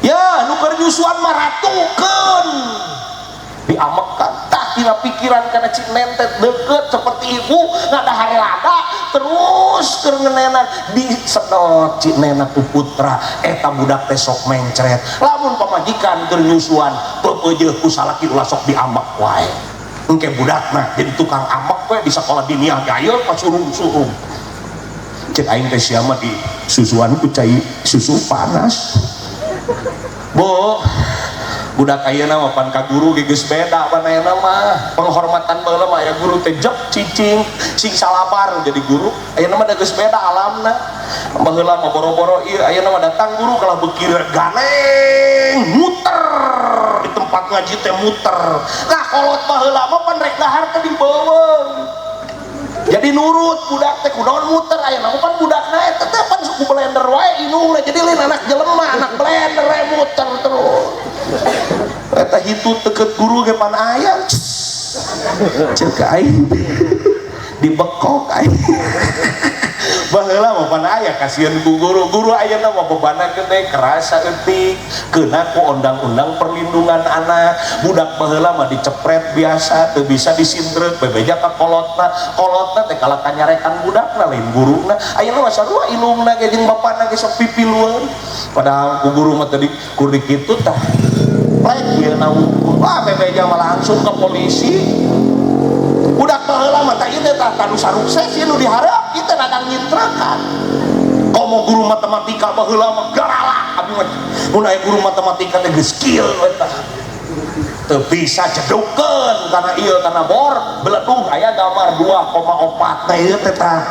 ya nu keur nyusuan mah ratukeun diamekan tah tina pikiran kana cik nentet deket seperti ibu ngadahar lada terus keur ngenenan disedot cik nena tu putra eta budak teh sok mencret lamun pamajikan keur nyusuan peupeujeuh ku salaki ulah sok diamek wae engke budakna jadi tukang amek we di sekolah diniyah ge aya pasurung-surung cek aing teh sia mah di susuan ku cai susu panas bu budak ayeuna mah pan ka guru geus beda panayana mah penghormatan baheula mah aya guru teh jep cicing sing salabar jadi guru ayeuna mah da geus beda alamna baheula mah boro-boro ieu ayeuna mah datang guru kalah bekir ganeng muter di tempat ngaji teh muter nah kolot baheula mah pan rek dahar teh dibeuweung jadi nurut budak teh kunaon muter ayeuna mah pan budakna eta teh pan suku blender wae inungna jadi lain anak jelema anak blender we muter terus eta hitut deket guru ge pan aya cek aing dibekok aing baheula mah pan aya kasieun ku guru ayeuna mah bebanna gede kerasa eutik keuna ku undang-undang perlindungan anak budak baheula mah dicepret biasa teu bisa disindreuk bebeja ka kolotna teh kalah kanyarekan budakna lain guruna ayeuna mah sarua ilungna ge jeung bapana ge sok pipilueun padahal ku guru mah tadi kur dikitu tah lain ieu naungkul wah bebeja mah langsung ke polisi budak baheula mah tah ieu teh tah nu sarukses ieu nu diharap kita nadang nyintrakan komo guru matematika baheula mah garala abi mah mun aya guru matematika teh geus skill eta teu bisa jedukeun kana ieu kana bor beleduh aya gambar 2,4 teh ieu teh tah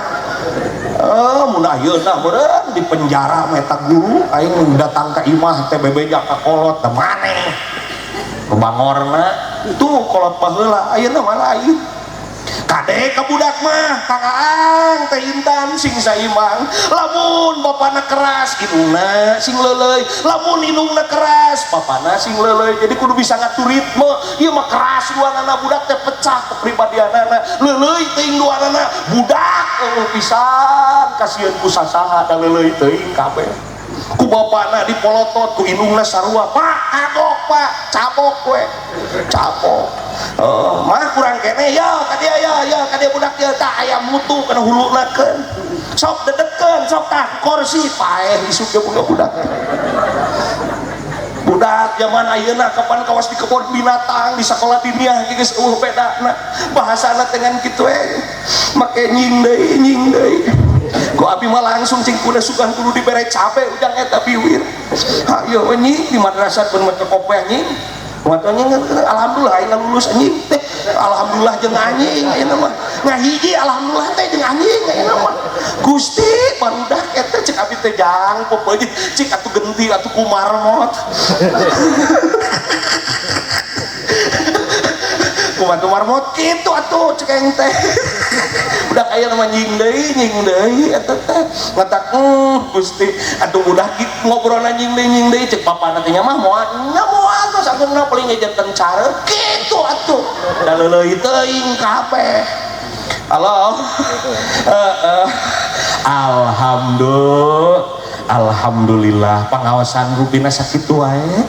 mun ayeuna meureun di penjara eta guru aing datang ka imah teh bebeja ka kolot teh maneh bangorna tuh kolot baheula ayeuna mah lain kade ka budak mah Kang Aang teh Intan sing saimang lamun bapana keras indungna sing leuleuy lamun indungna keras bapana sing leuleuy jadi kudu bisa ngatur ritme ieu mah keras duanana budak teh pecah kepribadianana leuleuy teuing duanana budak pisan kasieun ku sasaha da leuleuy teuing kabeh ku bapana dipolotot ku indungna sarua pak adok pak cabok we cabok mah kurang kene ya kadia ya kadia budak ya tah aya mutu kana hulunakeun sok dedekeun sok tah kursi paeh isuk ge budak zaman ayeuna kapan kawas di kebun binatang di sekolah diniyah geus bedana bahasana dengan kitu we make nying deui ku abi mah langsung cing kuda sugan kudu dibere cabe ujang eta biwir hayo nying di madrasah pun make kopeh nying watanya alhamdulillah aing lulus anjing teh alhamdulillah jeung anjing ayeuna mah ngahiji alhamdulillah teh jeung anjing ayeuna mah Gusti barudak eta cek abi teh jang popoe cik atuh genti atuh kumarmot kumaha marmot kitu atuh cek aing teh budak aya mah nying deui eta teh ngatak Gusti atuh budak ngobrolna nying deui cek papana teh nya mah moal terus sageuna paling ngejeunkeun cara kitu atuh da leuleui teuing kabeh. Halo. Alhamdulillah pangawasan rupina sakitu wae.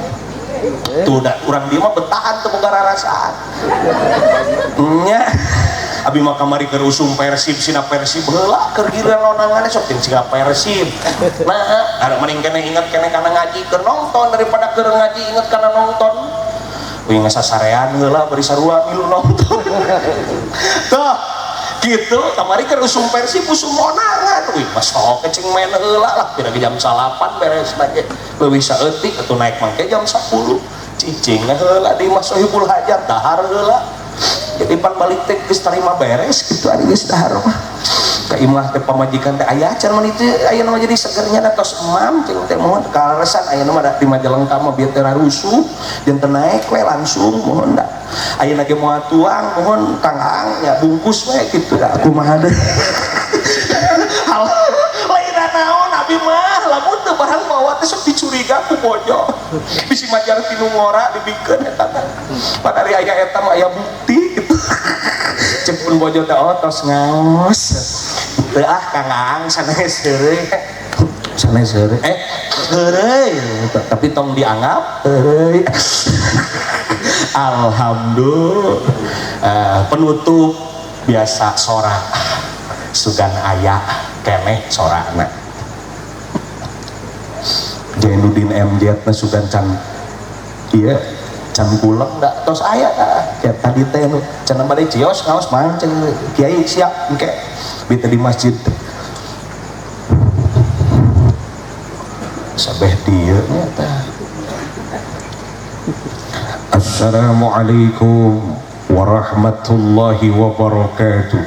Tuh da urang dieu mah betahan teu boga rarasaan. Nya abi mah kamari keur usum Persib sina Persib heula keur giliran nonanganna sok ting siga Persib. Nah, ada mending kene inget kene kana ngaji keur nonton daripada keur ngaji inget kana nonton. Wih ngasasarean heula bari sarua milu nonton. Tuh gitu kamari keur usum Persib usum monangan wih mas sok kecing main heula lah kira jam 8 beres lagi leuwih saeutik atuh naik mangke jam 10 cicing heula di Mas Sohibul Hajat dahar heula jadi pan balik teh geus tarima beres kitu ari geus dahar mah ka imah teh pamajikan teh aya can mun itu aya mah jadi segernya da tos emam cing teh mohon kaleresan aya mah da di Majalengka mah bieu teh rusuh jeung teu naik we langsung mohon da aya ge moal tuang mohon Kang Aang nya bungkus we kitu da kumaha deui hal lain naon abi mah lamun teu barang bawa teh sok dicuriga ku bojo bisi majar tinu ngora dibikeun eta teh padari aya eta mah aya bukti gitu cek pun bojo teh oh tos ngaos teu ah Kang Aang sanes heureuy sanes heureuy heureuy tapi tong dianggap heureuy. Alhamdulillah. Penutup biasa sorak sugan aya keneh sorakna Jainuddin MZ na sugan can ieu can pulang da tos aya ya tadi teh can bade cios ngaos mah cenah kiai siap engke di masjid sabeh dieu nya teh. Assalamualaikum warahmatullahi wabarakatuh.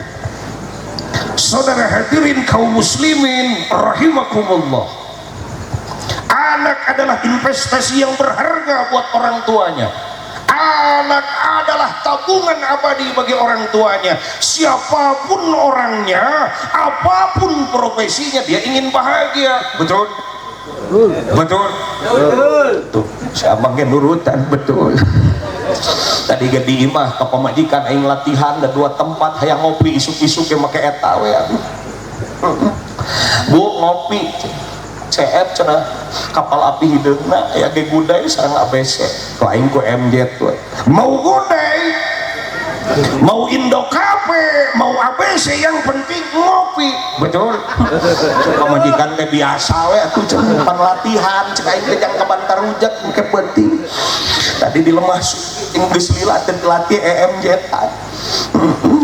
Saudara hadirin kaum muslimin rahimakumullah. Anak adalah investasi yang berharga buat orang tuanya. Anak adalah tabungan abadi bagi orang tuanya. Siapapun orangnya, apapun profesinya, dia ingin bahagia. Betul? Betul. Tuh, siapa yang nurutan betul. Tadi gede imah ke pemajikan aing latihan ada 2 tempat hayang ngopi isuk-isuk yang make eta we. Bu ngopi CF cenah kapal api hideungna aya ge gudai sareng ABC. Ku aing ku MZ we. Mau gudai, mau Indo Cafe, mau ABC yang penting ngopi. Betul. Pemajikan teh biasa we atuh cenah latihan cek aing teh jang kabantar rujak ke penting. Tadi di lemah Inggris lila teh latih EMZ.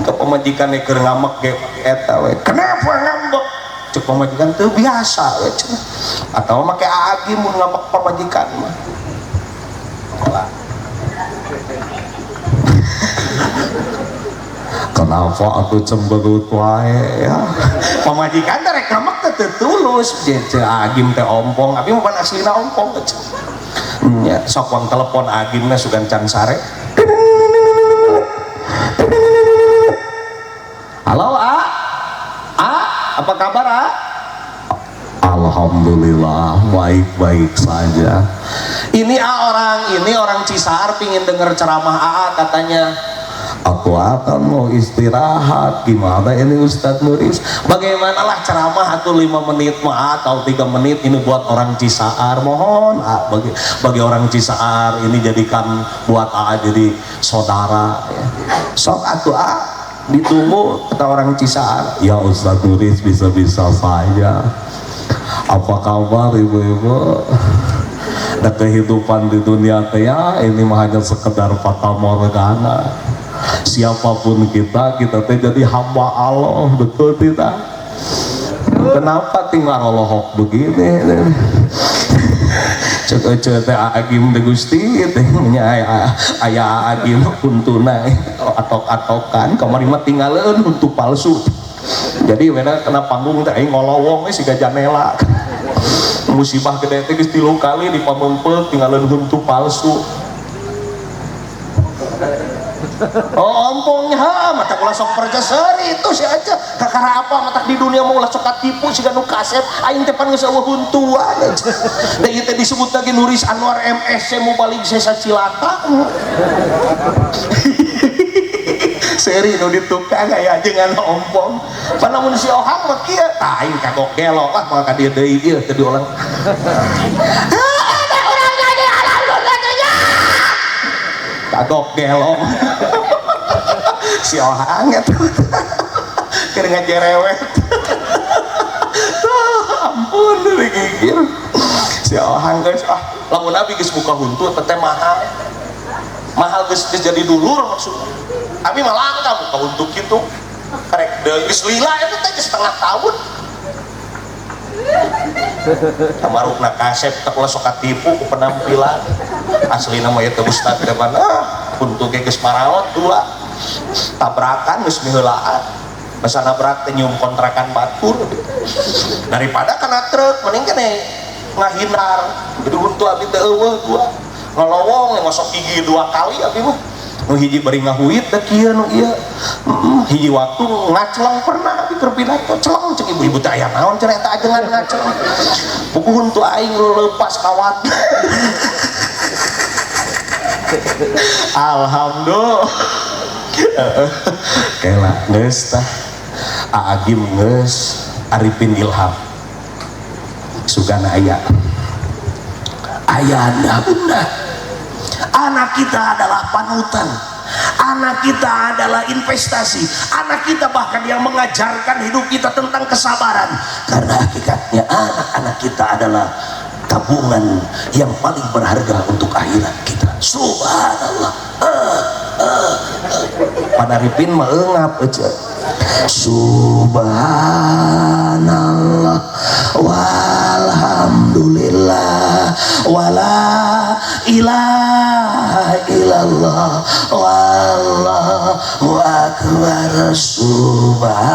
Ke pemajikan keur ngamek ge eta we. Kenapa ngambek? Cek pemajikan teh biasa we cenah. Atau make aagi mun ngamek pemajikan mah. Kenapa aku cemberut wae ya? Pemajikan teh rek ngamek teh tulus, jeung agim teh ompong, abi mah pan aslina ompong teh. Ya, sok wang telepon agimna sugan can sare. Halo A, apa kabar A? Alhamdulillah baik-baik saja. Ini orang Cisar pingin denger ceramah AA katanya. Aku akan mau istirahat. Gimana ini Ustadz Nuris? Bagaimanalah ceramah atau 5 menit atau 3 menit ini buat orang Cisaar. Mohon bagi orang Cisaar ini jadikan buat AA jadi saudara ya. Sok atuh ditunggu kata orang Cisaar. Ya Ustadz Nuris bisa-bisa saja. Apa kabar ibu-ibu? Dan kehidupan di dunia ya ini mah hanya sekedar fata morgana. Siapapun kita teh jadi hamba Allah, betul tidak? Kenapa tinggal Allah begini? Cek teh agim teh Gusti teh nya aya agim kuntuna atok-atokan kamari mah tinggaleuan untuk palsu. Jadi wena kena panggung teh aing ngolowong we siga janela. Musibah gede teh geus 3 kali dipameumpeuh tinggaleuan huntu palsu. Oh ompongnya mata ulah sok percasari itu sih aja kakara apa mata di dunia mau ulah sok katipu si ganu kasep aing teh pan geus eueuh huntuan da ieu teh disebut lagi Nuris Anwar MSC mau balik sesa cilaka seri nu ditukang aya jeung ompong panamun si Ohang mah kieu tah aing kagok gelok lah maka dia deui ieu teh diulang kagok gelong si Ohang itu kira ngajerewet ampun digigir si Ohang guys lamun abi geus buka huntu teh mahal geus jadi dulur maksudnya abi mah langka buka huntu kitu karek deui geus lila eta teh geus setengah tahun kamarukna kasep tak ulah sok katipu ku penampilan asli nama ya Ustad ke mana untuk geus marawat dua tabrakan geus miheulaan basa nabrak teh nyium kontrakan batur daripada kana truk mending keneh ngahindar jadi untuk abi teh eueuh dua ngelowong yang masuk gigi 2 kali abi mah nu hiji bari ngahuit da kieu nu ieu hiji waktu ngacleng pernah abi keur pidato celeng ceuk ibu-ibu teh aya naon cenah eta ajengan ngacleng buku huntu aing leupas kawat alhamdulillah kela geus tah Aagim geus Arifin Ilham sugana aya ayahanda bunda anak kita adalah panutan anak kita adalah investasi anak kita bahkan yang mengajarkan hidup kita tentang kesabaran karena hakikatnya anak-anak kita adalah tabungan yang paling berharga untuk akhirat kita subhanallah Panaripin mah eungap aja subhanallah walhamdulillah wala ilaha illallah wallahu akbar subhanallah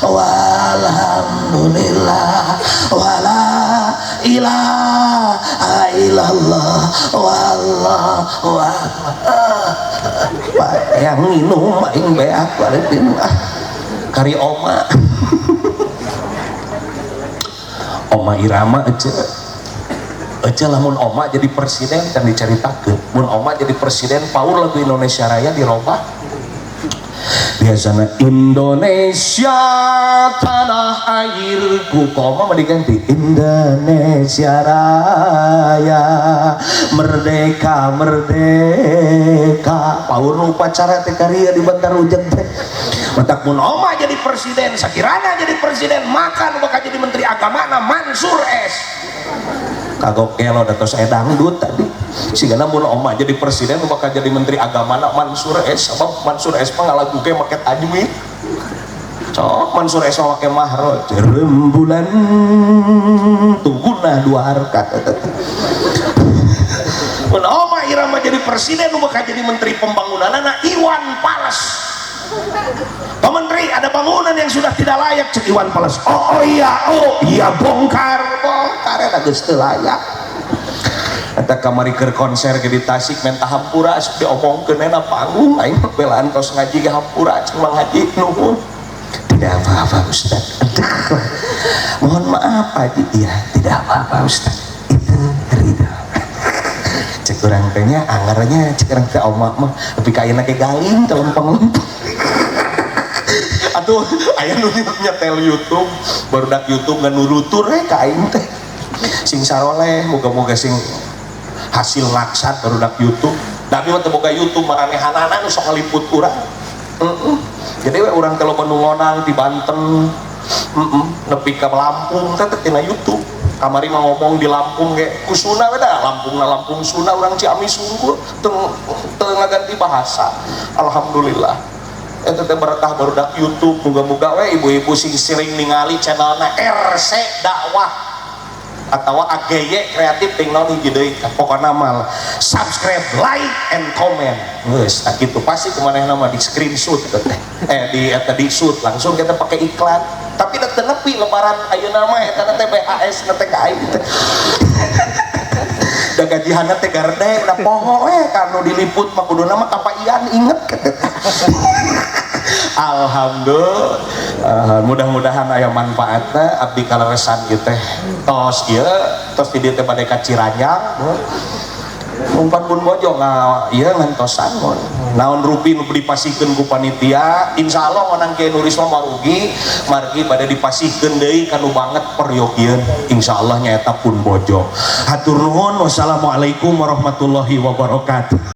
walhamdulillah wala ilaha illallah wallahu akbar yang minum aing beak Arifin kari oma oma Irama aja lamun oma jadi presiden dan diceritakeun mun oma jadi presiden paur lagu Indonesia Raya dirobah biasanya Indonesia tanah airku koma mah diganti Indonesia Raya merdeka merdeka paur upacara teh karya di Bantar Ujung teh matak mun oma jadi presiden sakirana jadi presiden makan bakal jadi menteri agama na Mansur S kagok kelo datos dangdut tadi sehingga mun oma jadi presiden bakal jadi menteri agama na Mansur S sebab Mansur S mah ngalaguke make tajwid sok Mansur S mah make mahroj rembulan tungguna 2 harkat mun oma Irama jadi presiden bakal jadi menteri pembangunan na Iwan Fals Pak Menteri ada bangunan yang sudah tidak layak cek Iwan Fals oh iya bongkar eta geus teu layak eta kamari keur konser ge di Tasik menta hampura asup diomongkeun na panggung aing belaan kaos ngaji ge hampura cing Mang Haji nuhun tidak apa-apa Ustaz mohon maaf Haji iya tidak apa-apa Ustaz itu ridho cek urang teh nya anggarnya cek urang teh oma mah tapi kaina ge galing teh lempeng-lempeng atuh aya nu nyetel YouTube barudak YouTube nganurutur ka aing teh sing saroleh moga-moga sing hasil laksat barudak YouTube tapi mah teu boga YouTube maranehanana nu sok ngaliput urang jadi we urang kalau menungonang di Banten nepi ka Lampung teh tina YouTube kamari mah ngomong di Lampung ge kusuna we da Lampung Sunda urang Ciamis unggul teu ngaganti bahasa alhamdulillah eta teh berkah barudak YouTube muga-muga we ibu-ibu sing sering ningali channelna RC dakwah atau AGY kreatif tinggal hiji deui pokona mal subscribe like and comment geus tak kitu pasti kumanehna mah di screenshot teh di shoot langsung kita pakai iklan tapi da teu nepi lebaran ayeuna mah eta teh BHS teh ka aing teh da gajihanna teh gardeng da poho kanu diliput mah kuduna mah kapaian inget. Alhamdulillah, mudah-mudahan aya manfaatna abdi kaleresan ieu teh tos ieu tos di dieu teh bade ka Ciranyang umpan pun bojo ieu ngantosan mun naon rupi nu dipasihkeun ku panitia insyaallah menang Kiai Nurisma marugi margi bade dipasihkeun deui kanu banget peryogieun insyaallah nyaeta pun bojo. Hatur nuhun, wassalamualaikum warahmatullahi wabarakatuh.